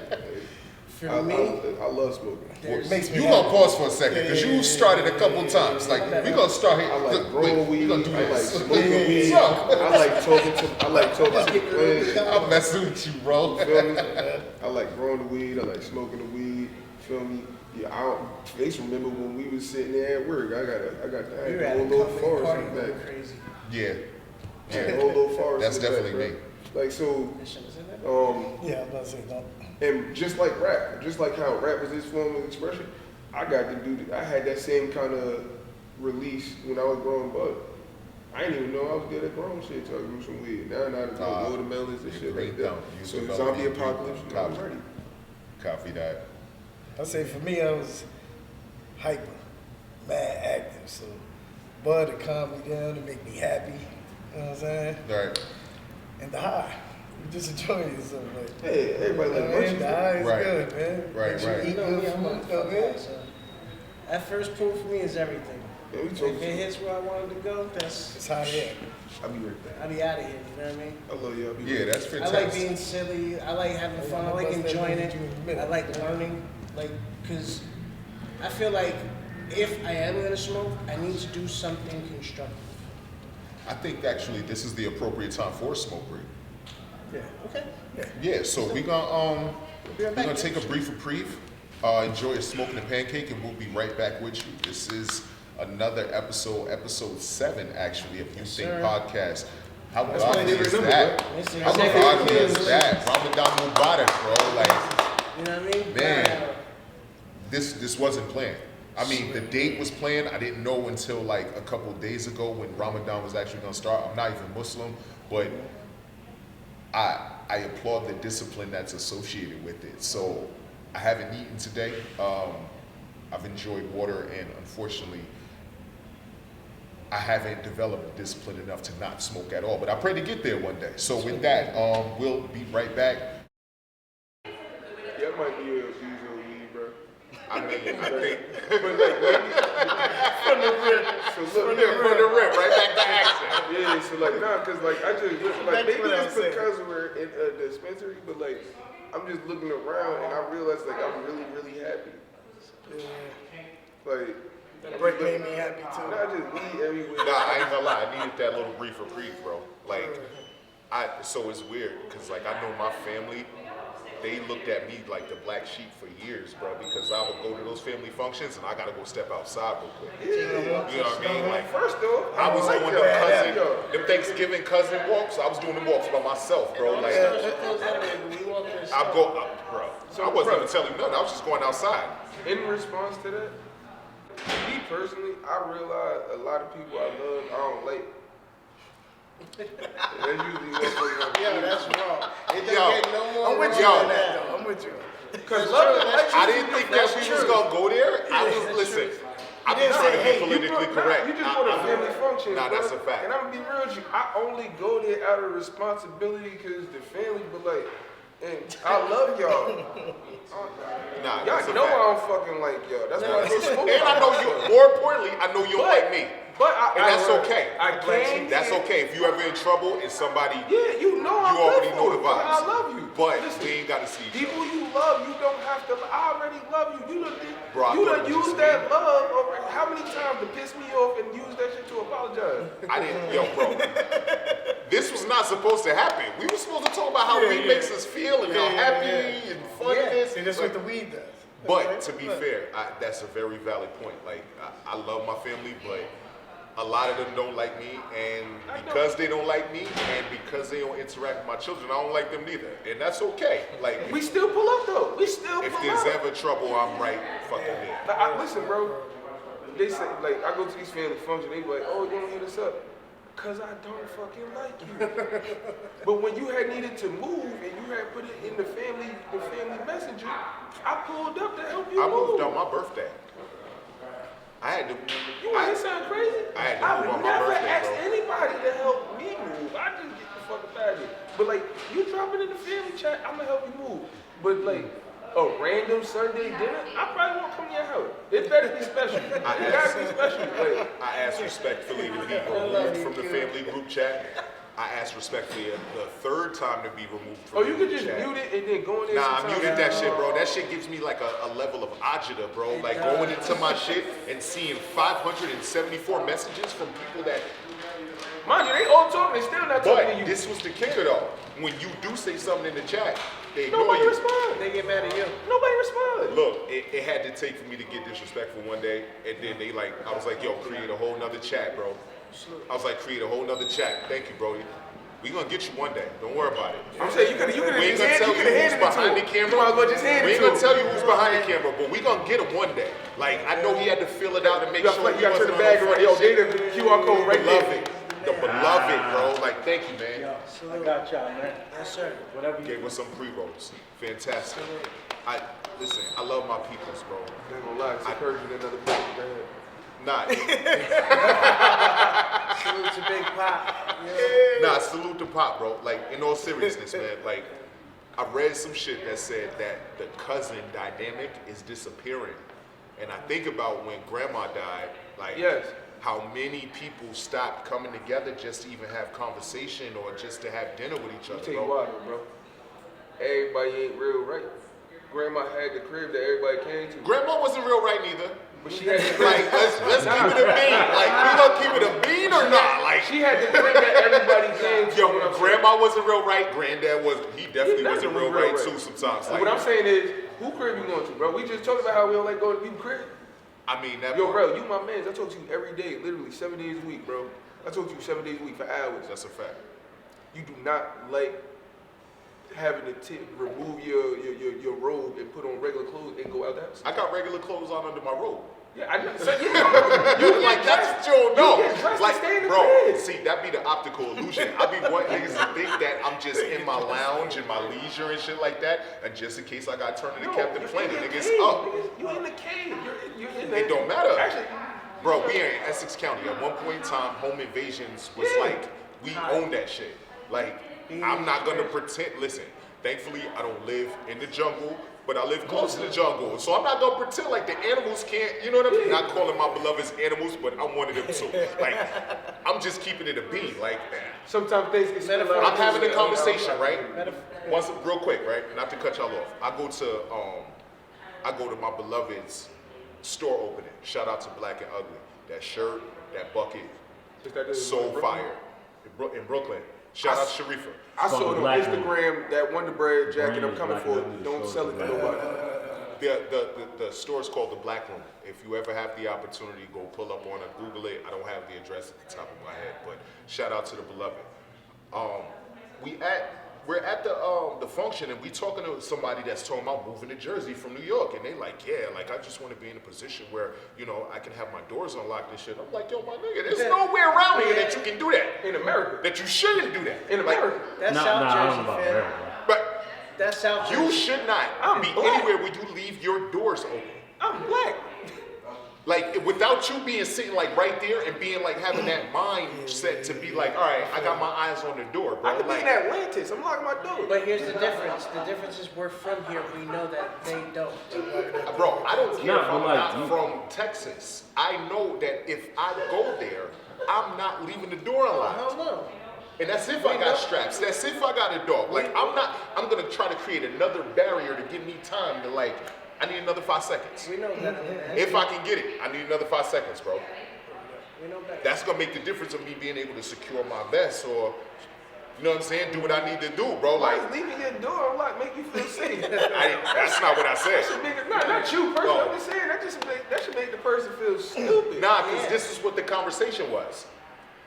For me, I love smoking. You gonna pause for a second because you started a couple times. Like we gonna start here. I like growing weed. We gonna do I like this. smoking weed. I like talking to friends. I'm messing with you, bro. You feel me? I like growing the weed. I like smoking the weed. Feel me? Yeah, they just remember when we was sitting there at work. I got we were the at whole a little company forest party in the going back. crazy. Yeah, The whole little forest. That's in the back, definitely bro. me. Like so, This shit was in there? Yeah, I'm about to say no. and just like rap, just like how rap is this form of expression, I got to do. I had that same kind of release when I was growing up. I didn't even know I was good at growing shit till I grew some weed. Now I know watermelons and shit like that. So the zombie apocalypse, you know, I'm ready. Copy that. I say for me, I was hyper, mad active. So, bud to calm me down to make me happy. You know what I'm saying? Right. And the high. You just enjoying yourself. Like, Hey, everybody like munchies. the high is Right. good, man. Right, Makes you right. eat You know me, good I'm food, a though, man. so that first pool for me is everything. Yeah, we If talk. it hits where I wanted to go, that's It's hot here. I'll be right back. I'll be out of here. You know what I mean? I love you. I'll be Yeah, right back. that's I fantastic. like being silly. I like having fun. I like enjoying it. I like learning. Like, cause I feel like if I am gonna smoke, I need to do something constructive. I think actually this is the appropriate time for a smoke break. Yeah. Okay. Yeah, so we're gonna Be right we're gonna back. take a brief reprieve. Enjoy a smoking and pancake, and we'll be right back with you. This is another episode 7 actually of You Think sir. Podcast. How That's my godly is favorite number, that? Yes, sir. How Second godly year. is that? Ramadan Mubarak, bro. Like, You know what I mean? man, this wasn't planned. I mean, the date was planned. I didn't know until like a couple days ago when Ramadan was actually gonna start. I'm not even Muslim, but I applaud the discipline that's associated with it. So I haven't eaten today. I've enjoyed water, and unfortunately, I haven't developed discipline enough to not smoke at all. But I pray to get there one day. So with that, we'll be right back. Yeah, I might be a usual weed, bro. I mean, I think But like, maybe, from the rip, right back to action. yeah, so like, nah, cause like I just look, like That's maybe what I it's said. because we're in a dispensary, but like I'm just looking around and I realize like I'm really, really happy. Like, That break made me happy too. not just weed everywhere. Nah, I ain't gonna lie. I needed that little brief reprieve, bro. Like, so it's weird because like I know my family, they looked at me like the black sheep for years, bro. Because I would go to those family functions and I gotta go step outside real quick. Yeah. You know what I mean? Like, First though, I was like on that. them Thanksgiving cousin walks. I was doing them walks by myself, bro. Like, bro. So, I wasn't bro. even telling you nothing. I was just going outside. In response to that, me personally, I realize a lot of people I love, I don't like. And that's usually what Yo, that's wrong. It doesn't Yo, get no more I'm with wrong you Yo. on than that, though. I'm with you. Because love and like I didn't think that we was gonna go there. I was listen. I'm didn't trying to say, be hey, politically correct. You just go to family functions. Nah, bro. that's a fact. And I'm gonna be real with you. I only go there out of responsibility because the family, but like, and I love y'all. Nah, Y'all that's a know fact. I don't fucking like y'all. That's why I go smoke. And I know you. More importantly, I know you don't like me. But And that's okay. I can. That's okay. If you ever in trouble and somebody, Yeah, you know you already know the vibes. I love you. But Listen, we ain't got to see each people other. you love, you don't have to. I already love you. You done, Bro, I you thought done it was used just that me. love over how many times to piss me off and use that shit to apologize. I didn't, yo, bro. This was not supposed to happen. We were supposed to talk about how weed makes us feel and how happy and fun it is. See, that's Like, what the weed does. But to be fair, that's a very valid point. Like, I love my family, but a lot of them don't like me, and because they don't like me, and because they don't interact with my children, I don't like them neither, and that's okay. Like, We still pull up though. We still if pull there's up. ever trouble, I'm right fucking there. Listen, bro. They say like I go to these family functions. They be like, "Oh, you don't hit us up." Cause I don't fucking like you. But when you had needed to move and you had put it in the family messenger, I pulled up to help you I move. moved on my birthday. I had to. You want to sound crazy? I had to move would on my never birthday, ask bro. anybody to help me move. I just get the fuck up out of here. But like, you drop it in the family chat, I'm gonna help you move. But like, a random Sunday dinner, I probably won't come to your house. It better be special. It gotta be special. Like, I asked respectfully to be removed from the family group chat. I asked respectfully the third time to be removed from oh, the you could group just chat. mute it and then go in there. Nah, I sometimes. muted that shit, bro. That shit gives me like a level of agita, bro. Like going into my shit and seeing 574 messages from people that. Mind you, they all talking, they still not talking to But you. this was the kicker though. When you do say something in the chat, they ignore Nobody you. respond. They get mad at you. Nobody respond. Look, it had to take for me to get disrespectful one day, and then I was like, yo, create a whole nother chat, bro. I was like, create a whole nother chat. Thank you, Brody. We gonna get you one day. Don't worry about it. I'm saying you could have We ain't just gonna tell you handed who's it to behind the him. camera. You might as well just hand We it ain't to gonna him. tell you who's behind the camera, but we gonna get him one day. Like, I know he had to fill it out and make You sure got he to turn wasn't the bag on around. Yo, shit. they the QR code right Love there. it. The beloved, bro. Like, thank you, man. I got y'all, man. Yes, sir. Whatever you Gave us some pre-rolls. Fantastic. Listen, I love my peoples, bro. I ain't gonna lie, it's a Persian in another place. Not. Salute to Big Pop. You know? Nah, salute to Pop, bro. Like, in all seriousness, man. Like, I read some shit that said that the cousin dynamic is disappearing. And I think about when grandma died, like, Yes. how many people stopped coming together just to even have conversation or just to have dinner with each Let other, me tell you bro. why, bro. Everybody ain't real right. Grandma had the crib that everybody came to. Grandma wasn't real right neither. But she had the crib. Like, let's keep it a bean. Like, we gonna keep it a bean or not? Like, She had the crib that everybody came to. yo, grandma wasn't real right. Granddad was. He definitely He wasn't definitely real was right real too. right. Sometimes, So like, what I'm saying is, who crib you going to, bro? We just talked about how we don't like going to people's crib. I mean, that. Yo, part, bro, you my man. I talk to you every day, literally 7 days a week, bro. I talk to you 7 days a week for hours. That's a fact. You do not like having to remove your robe and put on regular clothes and go out the house. I got regular clothes on under my robe. Yeah, I know. So, yeah, You like that's what you don't know. get dressed to Like, stay in the bro, crib. see, that be the optical illusion. I be wanting niggas to think that I'm just in my lounge and my leisure and shit like that, and just in case I got turned into Captain Planet, niggas up. You in the cave. You're in the It don't matter. Actually, Bro, we are in Essex County. At one point in time, home invasions was like, we own that shit. Like, I'm not gonna pretend, listen, thankfully I don't live in the jungle, but I live close to the jungle. So I'm not gonna pretend like the animals can't, you know what I mean? Not calling my beloveds animals, but I'm one of them too. Like, I'm just keeping it a bean. Like, sometimes things get spilled out. I'm having a conversation, right? Metaphor- Once, real quick, right? Not to cut y'all off. I go to my beloved's store opening. Shout out to Black and Ugly. That shirt, that bucket, Is that the- so fire. In Brooklyn. Shout out to Sharifa. I saw it on Black Instagram, that Wonder Bread jacket I'm coming Black for. Ugly Don't stores sell it to nobody. The store is called the Black Room. If you ever have the opportunity, go pull up on it, Google it. I don't have the address at the top of my head, but shout out to the beloved. We're at the function and we talking to somebody that's talking about moving to Jersey from New York, and they like, yeah, like I just want to be in a position where, you know, I can have my doors unlocked and shit. I'm like, yo, my nigga, there's nowhere around here that you can do that. In America. That you shouldn't do that. In America. That's No, South I don't know Jersey, about fam. America. But That's South Jersey. you should not be black. anywhere where you leave your doors open. I'm black. Like, without you being sitting like right there and being like having that mindset to be like, all right, I got my eyes on the door, bro. I could be Like, in Atlantis. I'm locking my door. But here's the difference. The difference is we're from here. We know that they don't. bro, I don't care No, if I'm but like, not you- from Texas. I know that if I go there, I'm not leaving the door unlocked. Hell no. And that's if I got straps. That's if I got a dog. Like, I'm gonna try to create another barrier to give me time to like, I need another 5 seconds. We know better than that. If I can get it, I need another 5 seconds, bro. We know better. That's gonna make the difference of me being able to secure my vest or, you know what I'm saying, do what I need to do, bro. Why Like, is leaving your door unlocked make you feel safe? that's not what I said. Not you personally. No. I'm just saying that should make the person feel stupid. Nah, because this is what the conversation was.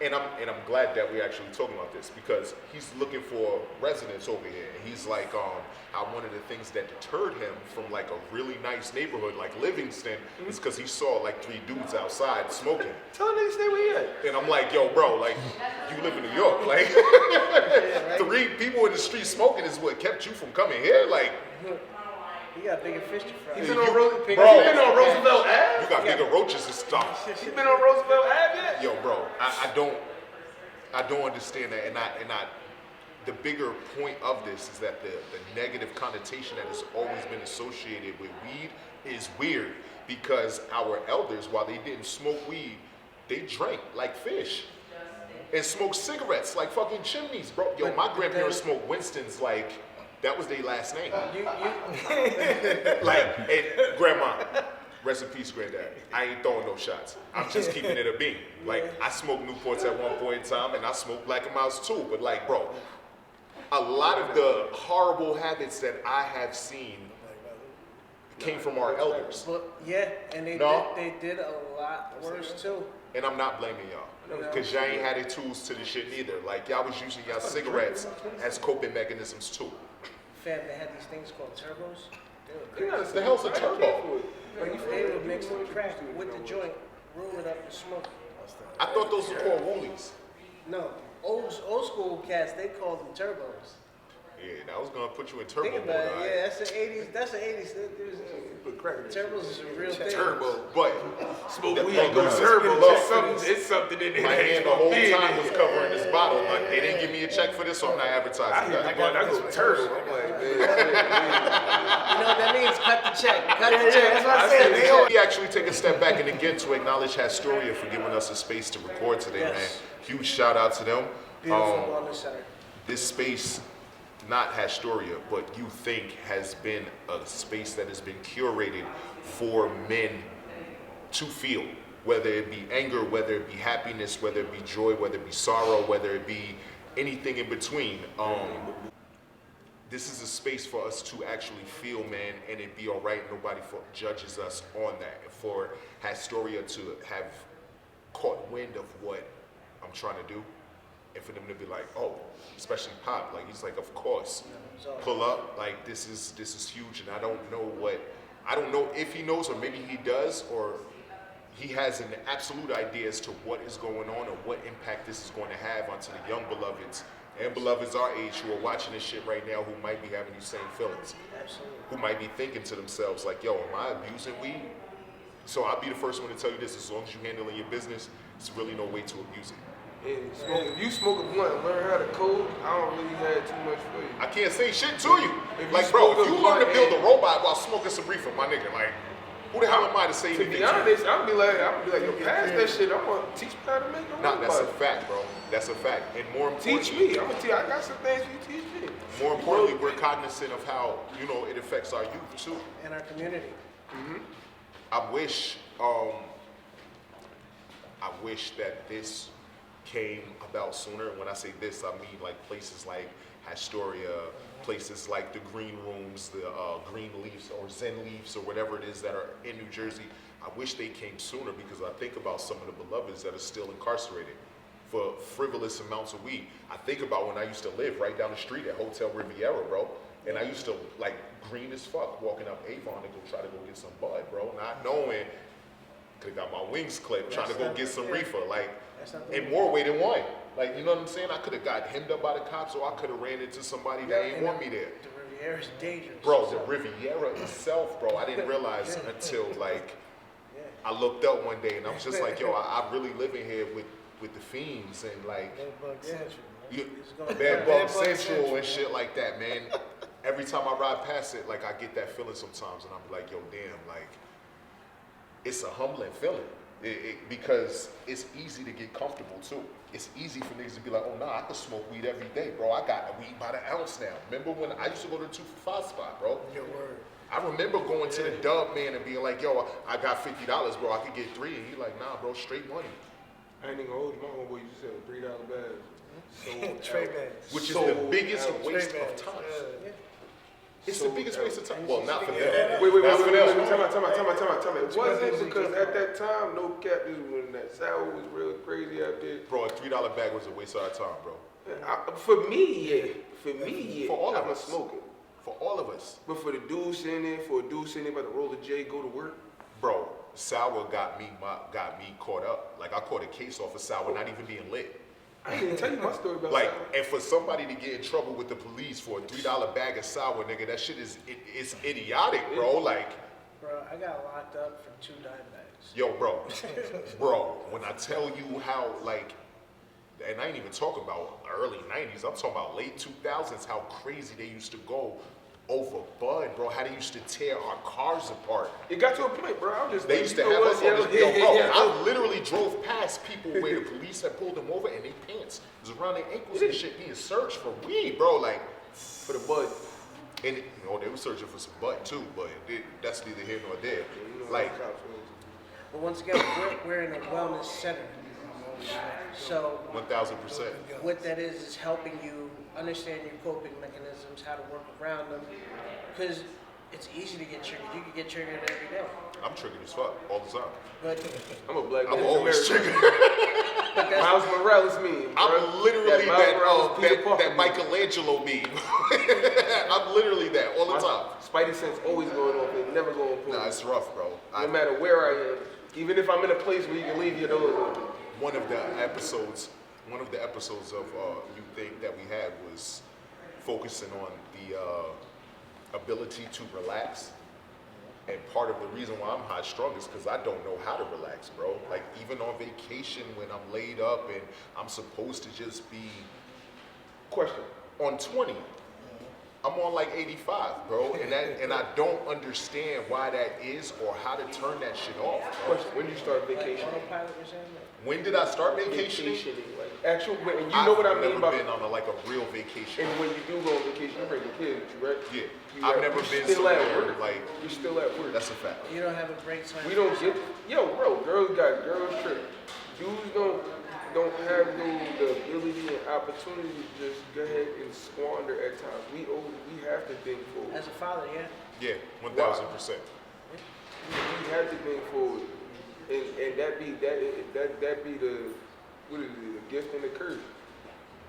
And I'm glad that we're actually talking about this because he's looking for residents over here. And he's like, how one of the things that deterred him from like a really nice neighborhood like Livingston is because he saw like 3 dudes outside smoking. Tell a nigga stay where you at. And I'm like, yo, bro, like, you live in New York. Like, 3 people in the street smoking is what kept you from coming here. Like, You got bigger fish to fry. He's been You- on, bro. he been on Roosevelt Ave? you got bigger roaches and stuff. He been on Roosevelt Ave yet? Yo, bro, I don't understand that, and the bigger point of this is that the negative connotation that has always been associated with weed is weird because our elders, while they didn't smoke weed, they drank like fish and smoked cigarettes like fucking chimneys, bro. Yo, my grandparents smoked Winston's like that was their last name. Like, and grandma, rest in peace, granddad. I ain't throwing no shots. I'm just keeping it a bean. Like, I smoked Newports at one point in time, and I smoked Black and Milds too. But like, bro, a lot of the horrible habits that I have seen came from our elders. But yeah, and they did a lot worse too. And I'm not blaming y'all, because y'all ain't had the tools to the shit neither. Like, y'all was using y'all cigarettes as coping mechanisms too. Fam, they had these things called turbos. They You were gotta The hell's a turbo? They would mix the crack with the joint, roll it up and smoke. I thought those were called woolies. No, old school cats, they called them turbos. Yeah, that was gonna put you in turbo Think mode. about it. All right? Yeah, that's the 80s. That's the 80s. Put crack in it. Turbos is a real thing. Turbo. But Smoke that- weed and go look, turbo. look, It's something in there. my hand the whole time was covering this bottle, but they didn't give me a check for this, so I'm not I advertising hear that. you, I go turbo. I'm like, man. You know what that means? Cut the check. Cut the check. That's what I I said. said, They all- We actually take a step back and again to acknowledge HASHTORIA for giving us a space to record today, Yes. man. Huge shout out to them. Beautiful wellness center. This space, not HASHTORIA, but you think has been a space that has been curated for men to feel, whether it be anger, whether it be happiness, whether it be joy, whether it be sorrow, whether it be anything in between. This is a space for us to actually feel, man, and it be all right. Nobody judges us on that. For HASHTORIA to have caught wind of what I'm trying to do, and for them to be like, oh, especially Pop, like he's like, of course, pull up, like this is huge, and I don't know if he knows, or maybe he does, or he has an absolute idea as to what is going on or what impact this is going to have onto the young beloveds and beloveds our age who are watching this shit right now, who might be having these same feelings, Absolutely. who might be thinking to themselves like, yo, am I abusing weed? So I'll be the first one to tell you this: as long as you handling your business, there's really no way to abuse it. And if you smoke a blunt, learn how to code, I don't really have too much for you. I can't say shit to you. If you Like, bro, smoke if a you learn to blunt build a and- robot while smoking some reefer, my nigga, like, who the hell am I to say To anything be to you? honest, I'll be like, yo, pass that shit. I'm gonna teach me how to make a Nah, that's a robot. fact, bro. That's a fact. And more Teach importantly, me. I'm gonna teach. I got some things for you to teach me. more importantly, we're cognizant of how, you know, it affects our youth too. In our community. I wish that this came about sooner. And when I say this, I mean like places like HASHTORIA, places like the Green Rooms, the Green Leaves or Zen Leaves or whatever it is that are in New Jersey. I wish they came sooner because I think about some of the beloveds that are still incarcerated for frivolous amounts of weed. I think about when I used to live right down the street at Hotel Riviera, bro. And I used to, like, green as fuck, walking up Avon to go try to go get some bud, bro. Not knowing, could've got my wings clipped, trying to go get some reefer. Like, in more way than one. Like, you know what I'm saying? I could've got hemmed up by the cops, or I could've ran into somebody that ain't want me there. The Riviera's dangerous. Bro, the Riviera itself, bro, I didn't realize until, like, I looked up one day and I was just like, yo, I really live in here with the fiends and, like, Bed bug central. Bad Bug Central and shit like that, man. Every time I ride past it, like, I get that feeling sometimes, and I'm like, yo, damn, like, it's a humbling feeling. Because it's easy to get comfortable too. It's easy for niggas to be like, oh nah, I can smoke weed every day, bro. I got weed by the ounce now. Remember when I used to go to the 2 for 5 spot, bro? Your word. I remember going to the Dub, man, and being like, yo, I got $50, bro. I could get 3. And he like, nah, bro, straight money. I ain't even gonna hold you. My homeboy used to sell $3 bags. Trade bags. Which is So the biggest out. waste Trade of bags. time. Yeah. It's So the biggest out. waste of time. Well, not for them. Wait, Not for them. time out. It wasn't because at that time, no cap, this was when that sour was real crazy out there. Bro, a $3 bag was a waste of our time, bro. For me, yeah. For me, yeah. For all of I'm us. smoking. For all of us. But for the dude sitting there, about to roll a J, go to work. Bro, sour got me caught up. Like, I caught a case off of sour not even being lit. I didn't even tell you my story about Like, sour. and for somebody to get in trouble with the police for a $3 bag of sour, nigga, that shit is it's idiotic, bro. Like, Bro, I got locked up for 2 dime bags. yo, bro, when I tell you how, like, and I ain't even talking about early 90s, I'm talking about late 2000s, how crazy they used to go over bud, bro, how they used to tear our cars apart. It got to a point, bro. I'm just They like, used you to know have what? us on this, yo, bro, Yeah. I literally drove past people where the police had pulled them over and their pants was around their ankles and shit being searched for weed, bro, like, For the bud. and, you know, they were searching for some butt too, but that's neither here nor there. You know, Like, cops was- But once again, we're in a wellness center. So 1000%. what that is helping you understand your coping mechanisms, how to work around them. Because it's easy to get triggered. You can get triggered every day. I'm triggered as fuck all the time. But I'm a black I'm man. always American. triggered. Miles Morales meme. I'm bro. literally Miles that, Morales, Peter Parker that meme. Michelangelo meme. I'm literally that all the My time. Spidey sense always going off. It never going on. Nah, it's rough, bro. No matter where I am, even if I'm in a place where you can leave your doors open. One of the episodes of You Think that we had was focusing on the ability to relax. And part of the reason why I'm high strung is because I don't know how to relax, bro. Like even on vacation when I'm laid up and I'm supposed to just be Question. on 20. I'm on like 85, bro, and I don't understand why that is or how to turn that shit off, bro. Question. When did you start vacationing? Autopilot, you're saying? When did I start vacationing? Like actual, and you know what I mean I've by. never been on like a real vacation. And when you do go on vacation, you bring your kids, with you, right? Yeah, You I've at- never you been still at somewhere work. like You're still at work. that's a fact. You don't have a break time. We don't get, yo, bro. Girls got girls trip. Dudes don't have the ability and opportunity to just go ahead and squander at times. We have to think forward. As a father, yeah. Yeah, 1000%. We have to think forward, and that be the what is it, the gift and the curse.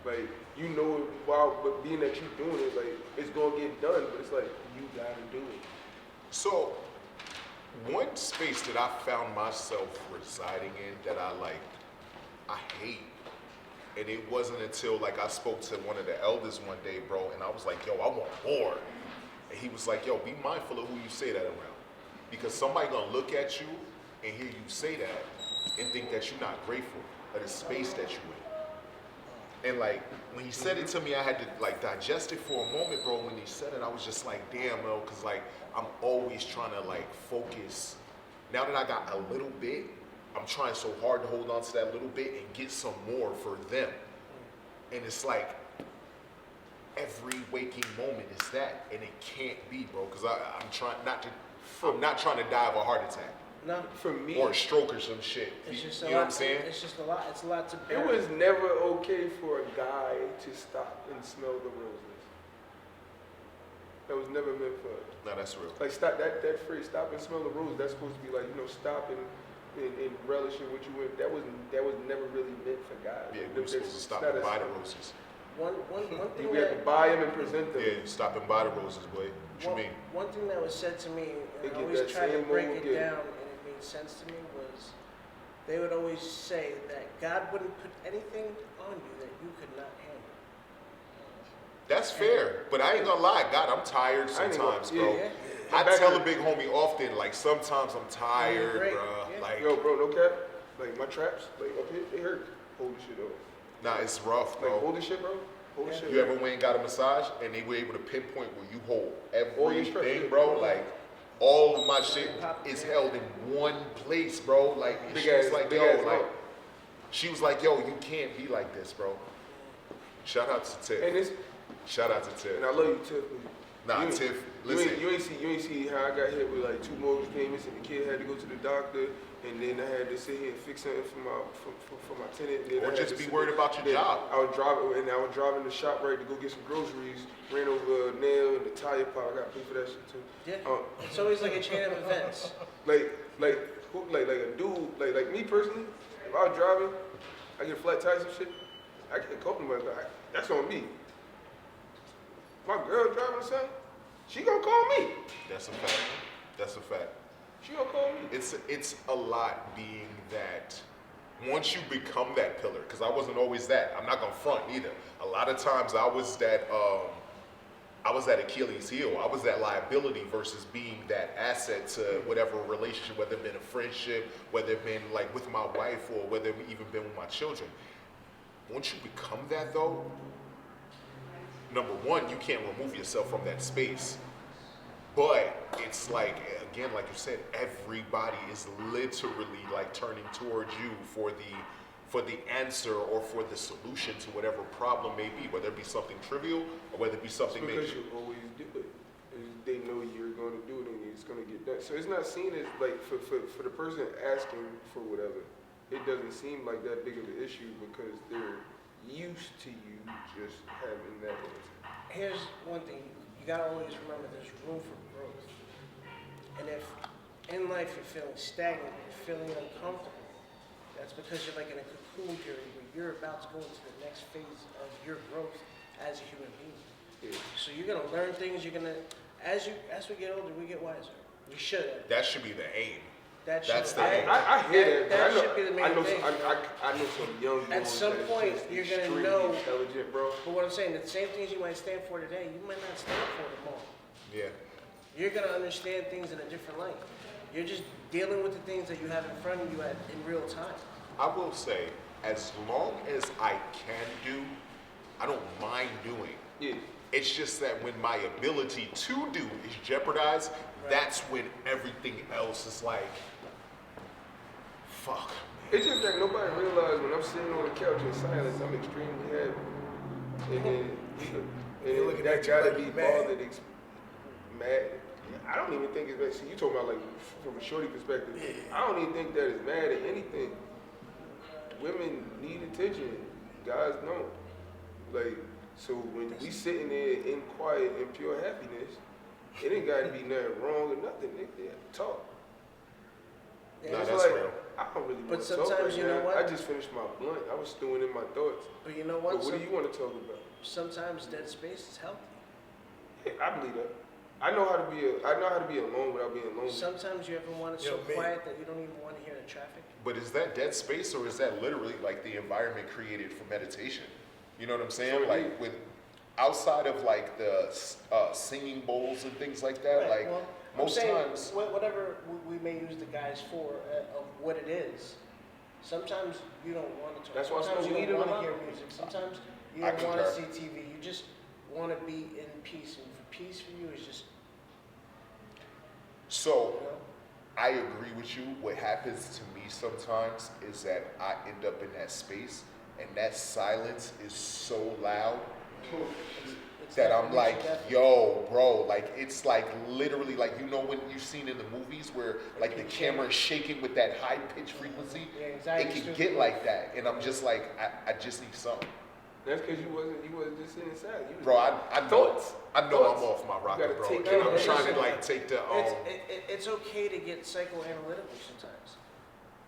Like you know, while but being that you're doing it, like it's gonna get done, but it's like you gotta do it. So, one space that I found myself residing in that I hate, and it wasn't until like I spoke to one of the elders one day, bro, and I was like, yo, I want more. And he was like, yo, be mindful of who you say that around. Because somebody gonna look at you and hear you say that and think that you're not grateful of the space that you're in. And like, when he said it to me, I had to like digest it for a moment, bro. When he said it, I was just like, damn, bro, cause like, I'm always trying to like focus. Now that I got a little bit, I'm trying so hard to hold on to that little bit and get some more for them. And it's like, every waking moment is that, and it can't be, bro, because I'm not trying to die of a heart attack No. For me, or a stroke or some shit. It's just You a know lot. what I'm saying? It's just a lot. It's a lot to bear. it was never okay for a guy to stop and smell the roses. That was never meant for us. No, that's real. Like stop that phrase, stop and smell the roses. That's supposed to be like, stop and relishing what you went. That was never really meant for guys. Yeah, we were supposed to stop and buy the roses. One thing We have to that buy them and present them. Yeah, stop and buy the roses, boy. What you mean? one thing that was said to me, They and I get always that tried to same break old it gift. down, and it made sense to me, was they would always say that God wouldn't put anything on you that you could not handle. That's fair, but I ain't gonna lie, God, I'm tired I ain't gonna- sometimes, bro. yeah. I Back tell in- a big homie often, like sometimes I'm tired, Great, bro. yeah. Like, Yo, bro, no cap. Like my traps, like up here, they hurt. Hold the shit up. nah, it's rough, Like bro. hold the shit, bro. Hold the shit. You ever went and got a massage and they were able to pinpoint where you hold All your stress, everything, yeah. bro? Like, all of my shit is held in one place, bro. Like, and Big she was ass- like, big yo, ass like, lump. she was like, yo, you can't be like this, bro. Shout out to Tiff. And it's Shout out to Tiff. and I love you, Tiff. Nah, you, Tiff, you listen. ain't see how I got hit with like 2 mortgage payments, and the kid had to go to the doctor, and then I had to sit here and fix something for my tenant. And then Or I had just to be sit- worried about your then job. I was driving the shop right to go get some groceries. Ran over a nail and the tire pop. I got to pay for that shit too. Yeah. It's always like a chain of events. Like a dude, like me personally, if I was driving, I get flat tires and shit, I get complimented. That's on me. My girl driving or something, she gonna call me. That's a fact. That's a fact. She gonna call me. It's a lot being that once you become that pillar, because I wasn't always that. I'm not gonna front either. A lot of times I was that Achilles heel. I was that liability versus being that asset to whatever relationship, whether it been a friendship, whether it been like with my wife, or whether it even been with my children. Once you become that though, number one, you can't remove yourself from that space. But it's like, again, like you said, everybody is literally like turning towards you for the answer or for the solution to whatever problem may be, whether it be something trivial or whether it be something Because major. you always do it. And they know you're going to do it and it's going to get done. So it's not seen as like for the person asking for whatever, it doesn't seem like that big of an issue because they're used to you just having that answer. Here's one thing. You gotta always remember there's room for growth. And if in life you're feeling stagnant, you're feeling uncomfortable, that's because you're like in a cocoon period where you're about to go into the next phase of your growth as a human being. Yeah. So you're gonna learn things, as we get older, we get wiser. We should. That should be the aim. That That's should, the thing. I hear that. That but should be the main I know, thing. I know some young At boys some that's point, just you're gonna extremely know- intelligent, bro. But what I'm saying, the same things you might stand for today, you might not stand for tomorrow. Yeah. You're gonna understand things in a different light. You're just dealing with the things that you have in front of you in real time. I will say, as long as I can do, I don't mind doing. Yeah. It's just that when my ability to do is jeopardized, that's when everything else is like, fuck. It's just that nobody realizes when I'm sitting on the couch in silence, I'm extremely happy. And then looking that at you gotta like be you mad. bothered, mad. I don't even think it's bad. See, you talking about like from a shorty perspective. I don't even think that is mad at anything. Women need attention, guys don't. Like, so when we sitting there in quiet and pure happiness, it ain't gotta be nothing wrong or nothing. They have to talk. Yeah, Nah, It's that's like, real. I don't really But want to talk sometimes right you know now. what? I just finished my blunt. I was stewing in my thoughts. But you know But what? what do you want to talk about? Sometimes dead space is healthy. Yeah, I believe that. I know how to be alone without being alone. Sometimes you ever want it so Yo, man. quiet that you don't even want to hear the traffic. But is that dead space or is that literally like the environment created for meditation? You know what I'm saying? So Like with outside of like the singing bowls and things like that, Right, like well, most I'm saying, times. whatever we may use the guys for of what it is. Sometimes you don't want to talk. That's why I Sometimes smoke you weed don't in want my to hear mouth. music. Sometimes you I don't want to see concur. TV. You just want to be in peace. And for peace for you is just, So you know. I agree with you. What happens to me sometimes is that I end up in that space and that silence is so loud It's that that I'm like, definitely. yo, bro, like it's like literally like you know when you've seen in the movies where like the camera is shaking with that high pitched frequency, Yeah, it anxiety can still get goes. like that, and I'm just like, I just need something, That's because you wasn't just sitting inside. You was bro. I know, Thoughts. I know Thoughts. I'm off my rocker, gotta bro, take and care I'm of trying to it. like take the It's okay to get psychoanalytical sometimes.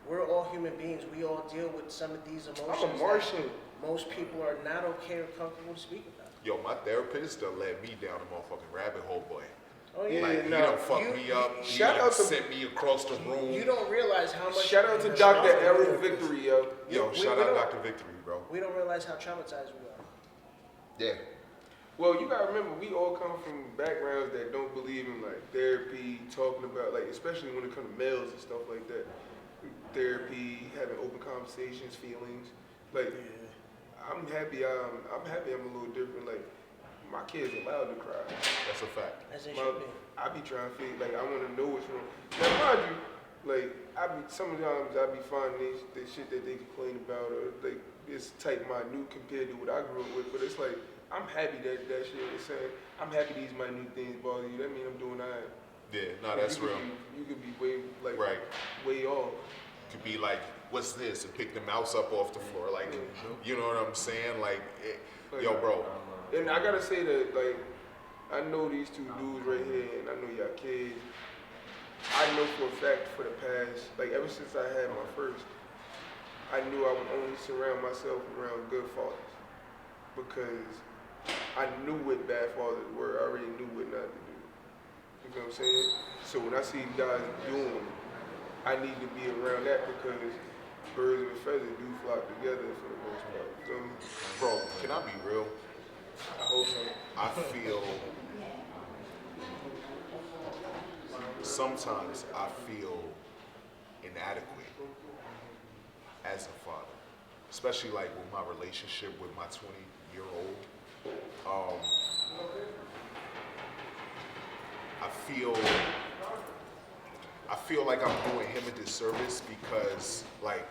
We're all human beings. We all deal with some of these emotions. I'm a Martian. that Most people are not okay or comfortable to speak about. Yo, my therapist done led me down a motherfucking rabbit hole, boy. Oh Yeah, Like, he no, done fucked you- me up. He shout done out to- sent me across the room. You don't realize how much. Shout out to how Dr. traumatized- Errol Victory, yo. Yo, we shout out don't- Dr. Victory, bro. We don't realize how traumatized we are. Yeah. Well, you gotta remember, we all come from backgrounds that don't believe in like therapy, talking about like, especially when it comes to males and stuff like that. Therapy, having open conversations, feelings. Like, I'm happy I'm a little different. Like, my kids allowed to cry. That's a fact. As they My- should be. I be trying to figure, like, I want to know what's wrong. Now, mind you, like, sometimes I be finding the shit that they complain about, or like, it's type minute compared to what I grew up with. But it's like, I'm happy that shit is saying, I'm happy these minute things bother you. That means I'm doing all right. Yeah, no, that's you could real. You could be way, like, Right. way off. Could be like, what's this? And pick the mouse up off the floor. Like, you know what I'm saying? Like, yo, bro. And I gotta say that, like, I know these two dudes right here, and I know y'all kids. I know for a fact for the past, like, ever since I had my first, I knew I would only surround myself around good fathers. Because I knew what bad fathers were. I already knew what not to do. You know what I'm saying? So when I see guys doing them, I need to be around that because birds of a feather do flock together for the most part. You feel me? Bro, can I be real? I hope so. I feel sometimes I feel inadequate as a father, especially like with my relationship with my 20-year-old. I feel like I'm doing him a disservice because like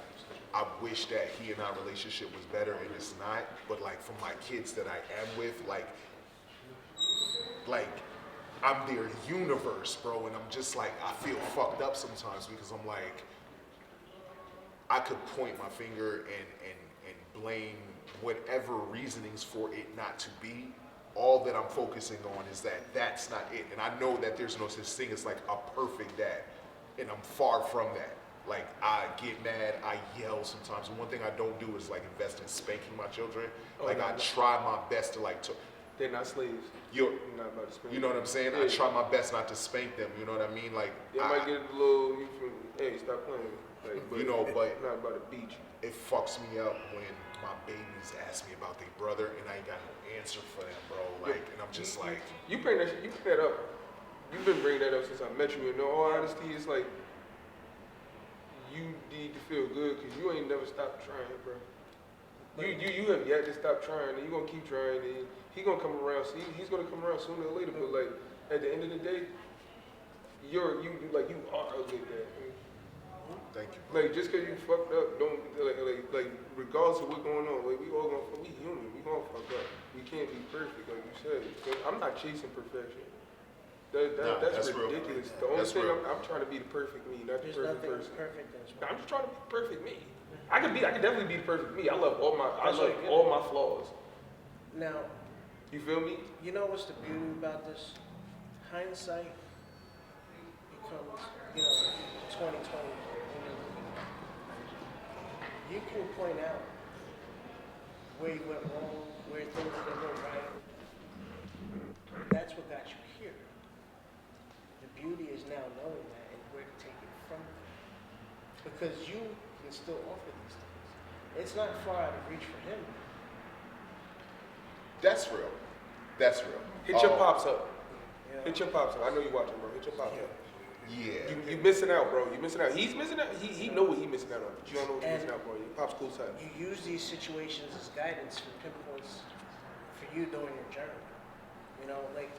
I wish that he and our relationship was better and it's not. But like for my kids that I am with, like I'm their universe, bro, and I'm just like I feel fucked up sometimes because I'm like I could point my finger and blame whatever reasonings for it not to be. All that I'm focusing on is that that's not it. And I know that there's no such thing as like a perfect dad. And I'm far from that. Like I get mad, I yell sometimes. And one thing I don't do is like invest in spanking my children. Like I try my best to like, They're not slaves. You're not about to spank You know what I'm saying? Yeah. I try my best not to spank them. You know what I mean? Like, They might get a little, you feel, hey, stop playing. Like, but you know, but not about to beat you. it fucks me up when my babies ask me about their brother and I ain't got no answer for them, bro. Like, and I'm just like, You bring that shit, you bring that up. You've been bringing that up since I met you. In all honesty, it's like you need to feel good because you ain't never stopped trying, bro. You have yet to stop trying, and you gonna keep trying, and he gonna come around. See, he's gonna come around sooner or later. But like at the end of the day, you are a good dad. thank you. Like just cause you fucked up, don't like regardless of what's going on, like we all gonna we human, we gonna fuck up. We can't be perfect, like you said. So I'm not chasing perfection. Nah, That's real. ridiculous. The only That's thing real. I'm trying to be the perfect me, not the There's perfect nothing person. perfect in this world. I'm just trying to be the perfect me. I can definitely be the perfect me. I love all That's what you're all my flaws. Now, You feel me? you know what's the beauty about this? Hindsight becomes, 2020. You can point out where you went wrong, where things didn't go right. That's what got you here. The beauty is now knowing that and where to take it from. Because you can still offer these things. It's not far out of reach for him. That's real. That's real. Hit your pops up. You know? Hit your pops up. I know you watching, bro. Hit your pops up. Yeah. You missing out, bro. You missing out. He's missing out. He know what he missing out on, but you don't know what he's And- missing out for. Your pop's cool side. You use these situations as guidance for pinpoints for you during your journey. You know, like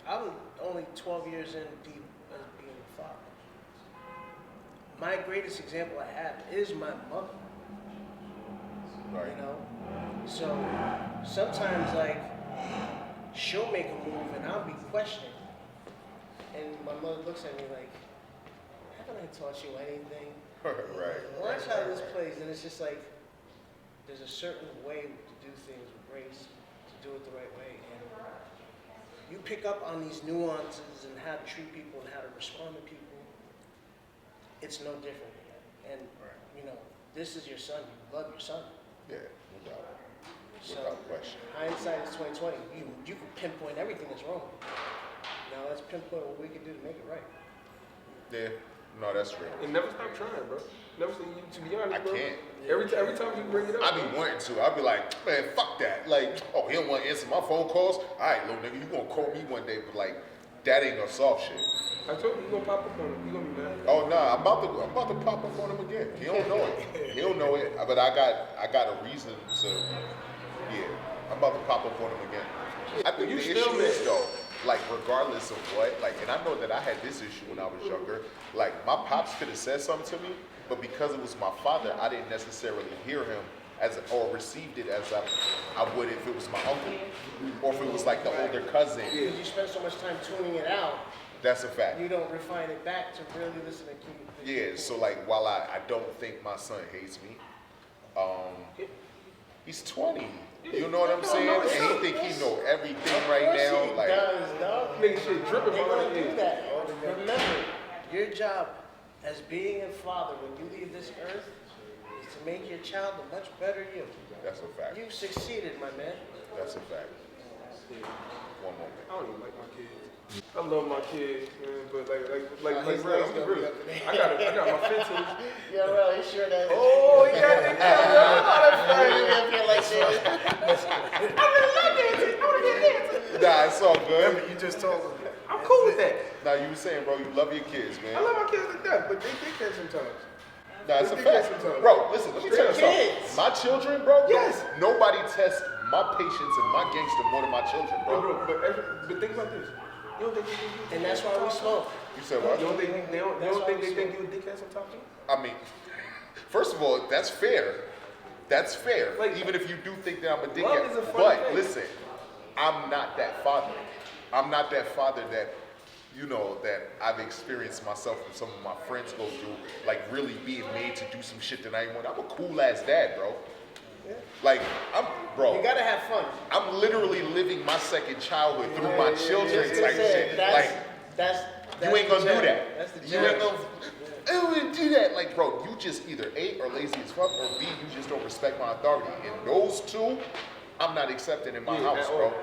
I'm only 12 years in deep as being a father. My greatest example I have is my mother. Right. You know? So sometimes like she'll make a move and I'll be questioning. And my mother looks at me like, haven't I taught you anything? Right. Watch how this plays, and it's just like there's a certain way to do things with grace, to do it the right way, and you pick up on these nuances and how to treat people and how to respond to people. It's no different, and this is your son. You love your son. Yeah, no doubt. So Without question. hindsight is 2020. You can pinpoint everything that's wrong. Now let's pinpoint what we can do to make it right. Yeah. No, that's real. And never stop trying, bro. Never stop. To be honest, I bro. can't. Every time you bring it up, I be wanting to. I be like, man, fuck that. Like, oh, he don't want to answer my phone calls. All right, little nigga, you gonna call me one day, but like, that ain't gonna solve shit. I told you gonna pop up on him. You gonna be mad. Oh nah, I'm about to pop up on him again. He don't know it. He don't know it. But I got a reason to. Yeah, I'm about to pop up on him again. I think You the still issue is mad. though, like regardless of what, like, and I know that I had this issue when I was younger. Like my pops could have said something to me, but because it was my father, I didn't necessarily hear him or received it as I would if it was my uncle, or if it was like the older cousin. Because you spend so much time tuning it out, That's a fact. you don't refine it back to really listen to keep. Yeah, so like while I don't think my son hates me, he's 20. You know what I'm saying? And he think he know everything right now. He Like, does, dog. Nigga shit dripping They're behind gonna his do ears. that. Remember, your job as being a father when you leave this earth is to make your child a much better you. that's a fact. You succeeded, my man. That's a fact. One moment. I don't even like my kids. I love my kids, man, but like he's bro, not I'm gonna real. be up to date. I got my fences. Yeah, well, he sure does. Oh, he got the camera. Nah, it's all good. Remember, you just told him. I'm cool with that. Nah, you were saying, bro, you love your kids, I man. love my kids to death, but they dickheads sometimes. Nah, it's a They fact. think sometimes. Bro, listen, let me tell you Kids. something. My children, bro, Yes. nobody tests my patience and my gangster more than my children, Bro, bro. but think about this. You don't think they And that's why we smoke. You said You what? don't think they don't That's why think we they think you a dickhead sometimes? Too? I mean, first of all, that's fair. That's fair. Like, even if you do think that I'm a love dickhead. is a fun But thing. listen, I'm not that father. I'm not that father that, that I've experienced myself and some of my friends go through, like really being made to do some shit that I ain't want. I'm a cool ass dad, bro. Like, You gotta have fun. I'm literally living my second childhood through my children That's type it. shit. That's You ain't gonna the do gem. that. That's the You gem. ain't gonna. I wouldn't do that. Like, bro, you just either A, or lazy as fuck, or B, you just don't respect my authority. And those two, I'm not accepting in my Yeah, house, at bro. all.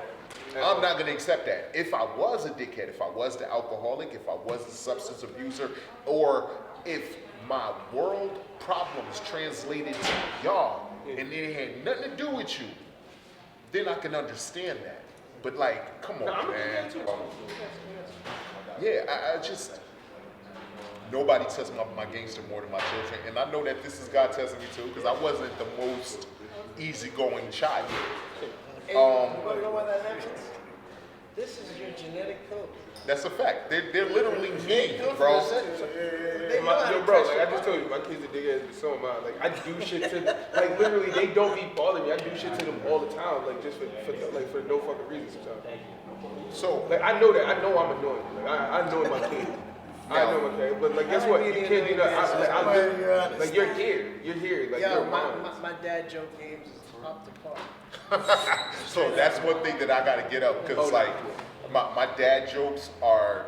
At I'm all. not gonna accept that. If I was a dickhead, if I was the alcoholic, if I was the substance abuser, or if my world problems translated to y'all and it had nothing to do with you, then I can understand that. But like, come on, I'm man. too. Yeah, I just nobody tests my gangster more than my children, and I know that this is God testing me too, because I wasn't the most easygoing child. And you wanna know why that happens? This is your genetic code. That's a fact. They're literally me, Good for bro. They know how Yo, to bro, press like your I just told you, my kids are big ass, but so am I. Like I do shit to them. Like literally, they don't be bothering me. I do shit to them all the time, like just for no fucking reason sometimes. So Like I know that. I know I'm annoying. Like I know my kid. I know my kid. But like, guess what? You can't do that. Like you're here. You're here. Like Yo, you're mine. my dad joke games is up to par. So that's one thing that I gotta get up, because like my dad jokes are,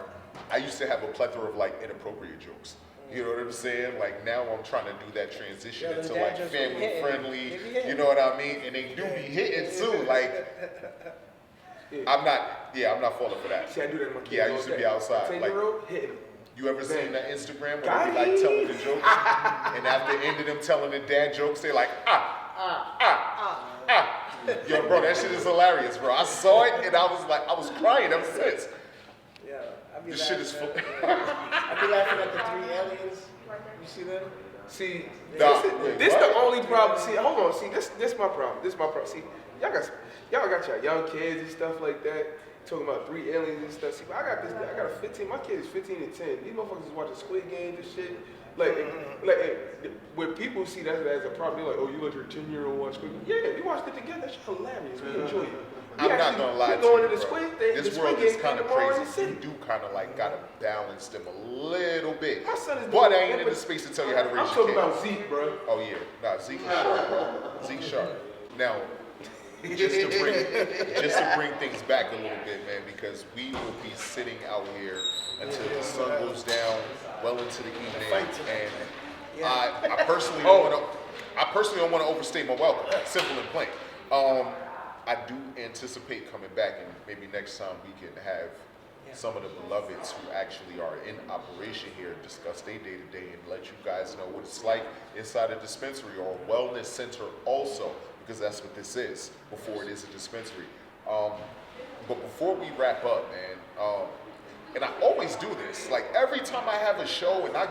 I used to have a plethora of like inappropriate jokes. You know what I'm saying? Like now I'm trying to do that transition Yeah, them into dad like jokes be family hitting. friendly. They be hitting. You know what I mean? And they do be hitting too. Like I'm not falling for that. See, I do that to my kids. Yeah, I all used to day. be outside. 10-year-old, hitting them. You ever seen that Instagram where Got they be like it. telling the jokes, and after the end of them telling the dad jokes, they like Yo, bro, that shit is hilarious, bro. I saw it and I was crying ever since. Yeah, I be This shit is laughing full. I be laughing at the three aliens. You see them? See, Nah, this, wait, this what? the only problem. See, hold on. See, this my problem. This my problem. See, y'all got your young kids and stuff like that. Talking about three aliens and stuff. See, but I got a 15. My kid is 15 and 10. These motherfuckers is watching Squid Games and shit. Like when people see that as a problem, they're like, oh, you let your 10-year-old watch Squid Games? Yeah, we watched it together. That's hilarious. We enjoy it. I'm not gonna lie to going you, to the bro. Squid thing. This the world Squid is Game kind of tomorrow in the crazy. You city. do kind of like gotta balance them a little bit. My son is But doing I ain't that, in but the space to tell you how to raise I'm your talking kid. about Zeke, bro. Oh yeah, nah, Zeke is sharp, bro. Zeke sharp. Now, just to bring things back a little bit, man, because we will be sitting out here until the sun goes down, well into the evening, and I personally don't want to overstay my welcome. Simple and plain. I do anticipate coming back, and maybe next time we can have some of the beloveds who actually are in operation here discuss their day-to-day and let you guys know what it's like inside a dispensary or a wellness center also, because that's what this is before it is a dispensary. But before we wrap up, man, and I always do this, like every time I have a show and I'm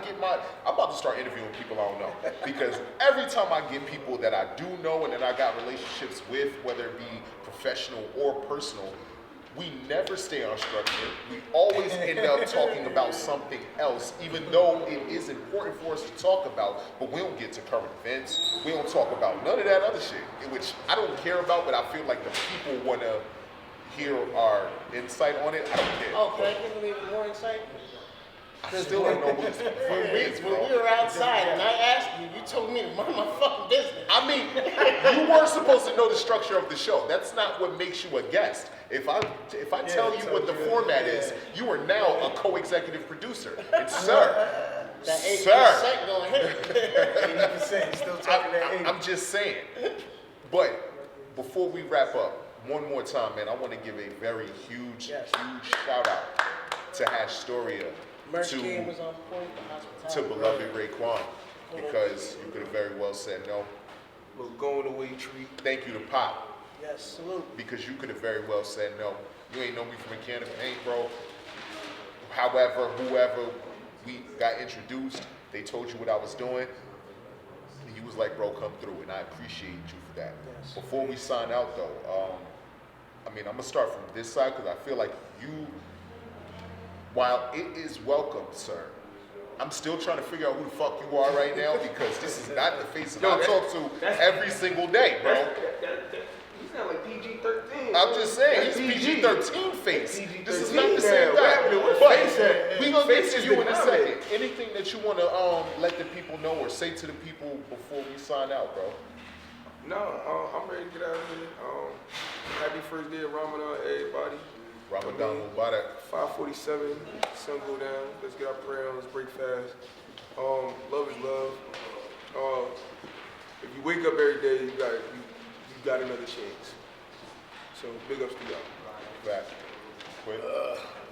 about to start interviewing people I don't know, because every time I get people that I do know and that I got relationships with, whether it be professional or personal, we never stay on structure. We always end up talking about something else, even though it is important for us to talk about, but we don't get to current events. We don't talk about none of that other shit, which I don't care about, but I feel like the people want to hear our insight on it. I don't care. Oh, can I give a little more insight? I still don't know what this When we were outside and I asked you, you told me to mind my fucking business. I mean, you were supposed to know the structure of the show. That's not what makes you a guest. If I tell you what the format is, you are now a co-executive producer. And sir, That 8% sir, gonna hit. 80%, still talking that 80. I'm just saying. But before we wrap up, one more time, man, I want to give a very huge shout out to HASHTORIA, Merch game was on point, the hospitality. to beloved Raekwon, because you could have very well said no. Little going away treat. Thank you to Pop, Yes, salute. because you could have very well said no. You ain't know me from a can of paint, bro. However, whoever we got introduced, they told you what I was doing. He was like, bro, come through, and I appreciate you for that. Yes. Before we sign out, though, I mean, I'm gonna start from this side because I feel like you, while it is welcome, sir, I'm still trying to figure out who the fuck you are right now, because this is not the face that I talk to every single day, bro. You sound like PG-13. I'm just saying, That's he's PG-13 face. PG-13 This is not the now. same What guy. happened to what But face at? we gonna get Face to is you the in a comment. second. Anything that you wanna let the people know or say to the people before we sign out, bro? No, I'm ready to get out of here. Happy first day of Ramadan, everybody. Ramadan Mubarak. 5:47, sun go down. Let's get our prayer on. Let's break fast. Love is love. If you wake up every day, you got another chance. So big ups to y'all. Back. Quick.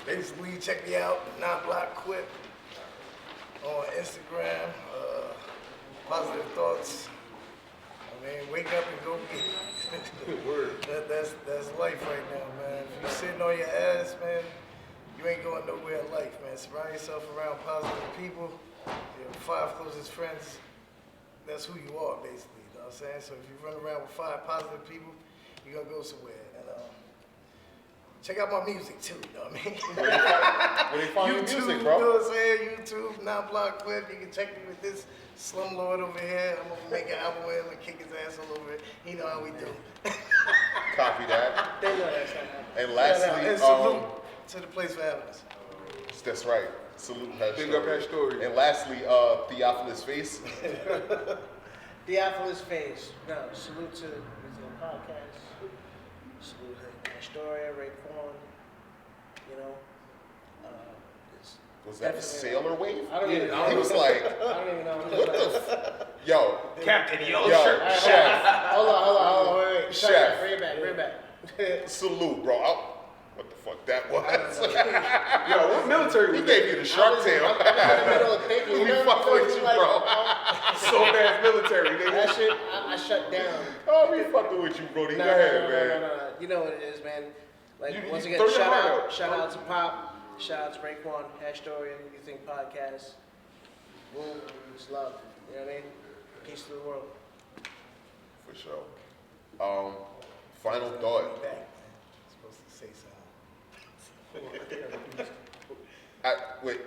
Basically, check me out, Not Block Quip on Instagram. Positive thoughts. I mean, wake up and go get it. Word. That's life right now, man. If you're sitting on your ass, man, you ain't going nowhere in life, man. Surround yourself around positive people. Your 5 closest friends, that's who you are, basically. You know what I'm saying? So if you run around with 5 positive people, you're going to go somewhere. And check out my music, too, you know what I mean? Where they find your YouTube, music, you bro? know what I'm saying? YouTube, Not Block Quip. You can check me with this slumlord over here. I'm going to make an album with him and kick his ass all over it. You know how we do. Copy that. They know that's not happening. And lastly, and salute to the place for having us. that's right. Salute HASHTORIA. Big up HASHTORIA. And lastly, Theophilus Face. Theophilus Phase. No, salute to the podcast. Salute to HASHTORIA, Raekwon. You know, it's Was that a definitely- sailor wave? I don't even know. He was like, I don't even know. what the yo, Captain Yellow yo, Shirt. chef, Hold on, wait. Chef. Bring it back. salute, bro. What the fuck that was? Yo, what military He was gave that? you the shark tail. I'm in the middle of thinking. We fuck with you, bro. So fast military, That nigga. shit, I shut down. Oh, we fucking with you, Brody. Go ahead, man. No. You know what it is, man. Like, You- once you again, throw your heart out. shout out to Pop, shout out to Raekwon, HASHTORIA, YouTHNKPodcast. Boom, it's love. You know what I mean? Peace to the world. For sure. Final thought. Back. Supposed to say something. Wait.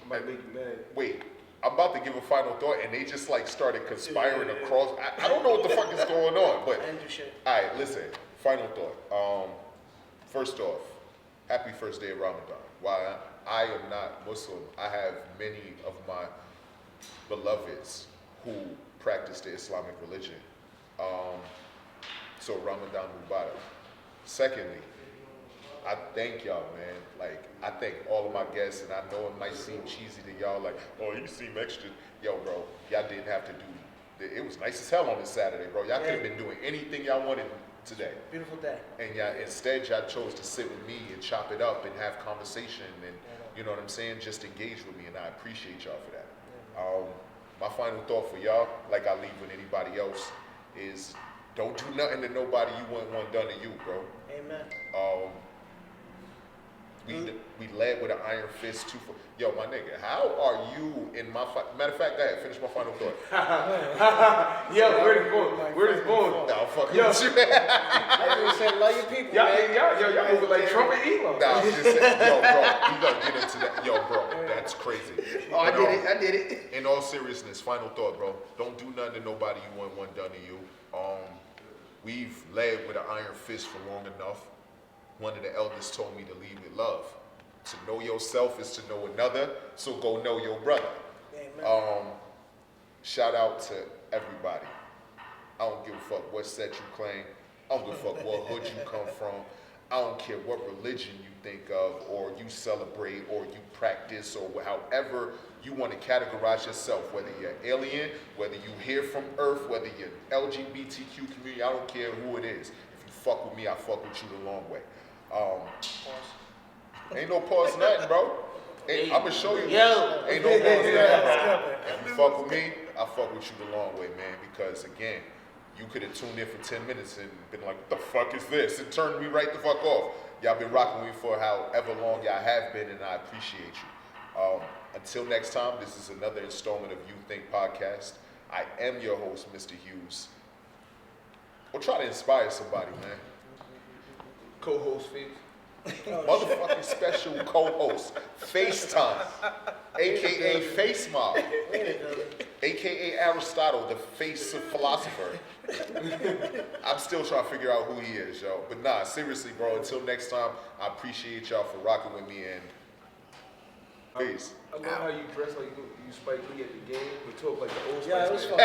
I might make you mad. Wait, I'm about to give a final thought, and they just like started conspiring across. I don't know what the fuck is going on, but I didn't do shit. all right, listen. Final thought. First off, happy first day of Ramadan. While I am not Muslim, I have many of my beloveds who practice the Islamic religion. So Ramadan Mubarak. Secondly, I thank y'all, man. Like, I thank all of my guests, and I know it might seem cheesy to y'all, like, oh, you seem extra. Yo, bro, y'all didn't have to do. It was nice as hell on this Saturday, bro. Y'all could have been doing anything y'all wanted today. Beautiful day. And y'all, instead, y'all chose to sit with me and chop it up and have conversation and, you know what I'm saying, just engage with me, and I appreciate y'all for that. My final thought for y'all, like I leave with anybody else, is don't do nothing to nobody you wouldn't want done to you, bro. Amen. We led with an iron fist too. Yo, my nigga, how are you in my matter of fact, go ahead, finish my final thought. Yo, where this going? Where this going? Nah, I'm fucking Yo. with you. I was saying, love your people, man. Y'all moving like Trump and Elon. Nah, I'm just saying, yo, bro, we gotta get into that. Yo, bro, that's crazy. Oh, I But, did it. In all seriousness, final thought, bro. Don't do nothing to nobody you want one done to you. We've led with an iron fist for long enough. One of the elders told me to lead with love. To know yourself is to know another, so go know your brother. Amen. Shout out to everybody. I don't give a fuck what set you claim. I don't give a fuck what hood you come from. I don't care what religion you think of or you celebrate or you practice or however you want to categorize yourself, whether you're alien, whether you here from Earth, whether you're LGBTQ community, I don't care who it is. If you fuck with me, I fuck with you the long way. Ain't no pause nothing, bro. I'm gonna show you. Yo. Ain't no pause nothing. If you fuck with me, I fuck with you the long way, man. Because again, you could have tuned in for 10 minutes and been like, what the fuck is this? And turned me right the fuck off. Y'all been rocking with me for however long y'all have been, and I appreciate you. Until next time, this is another installment of You Think Podcast. I am your host, Mr. Hughes. We'll try to inspire somebody, man. Co-host Face. Motherfucking special co-host, FaceTime, aka Face Mob, aka Aristotle, the face of philosopher. I'm still trying to figure out who he is, yo. But nah, seriously, bro, until next time, I appreciate y'all for rocking with me, and peace. I love how you dress like you Spike Lee at the game, but talk like the old Yeah, Spike it was Lee. fun.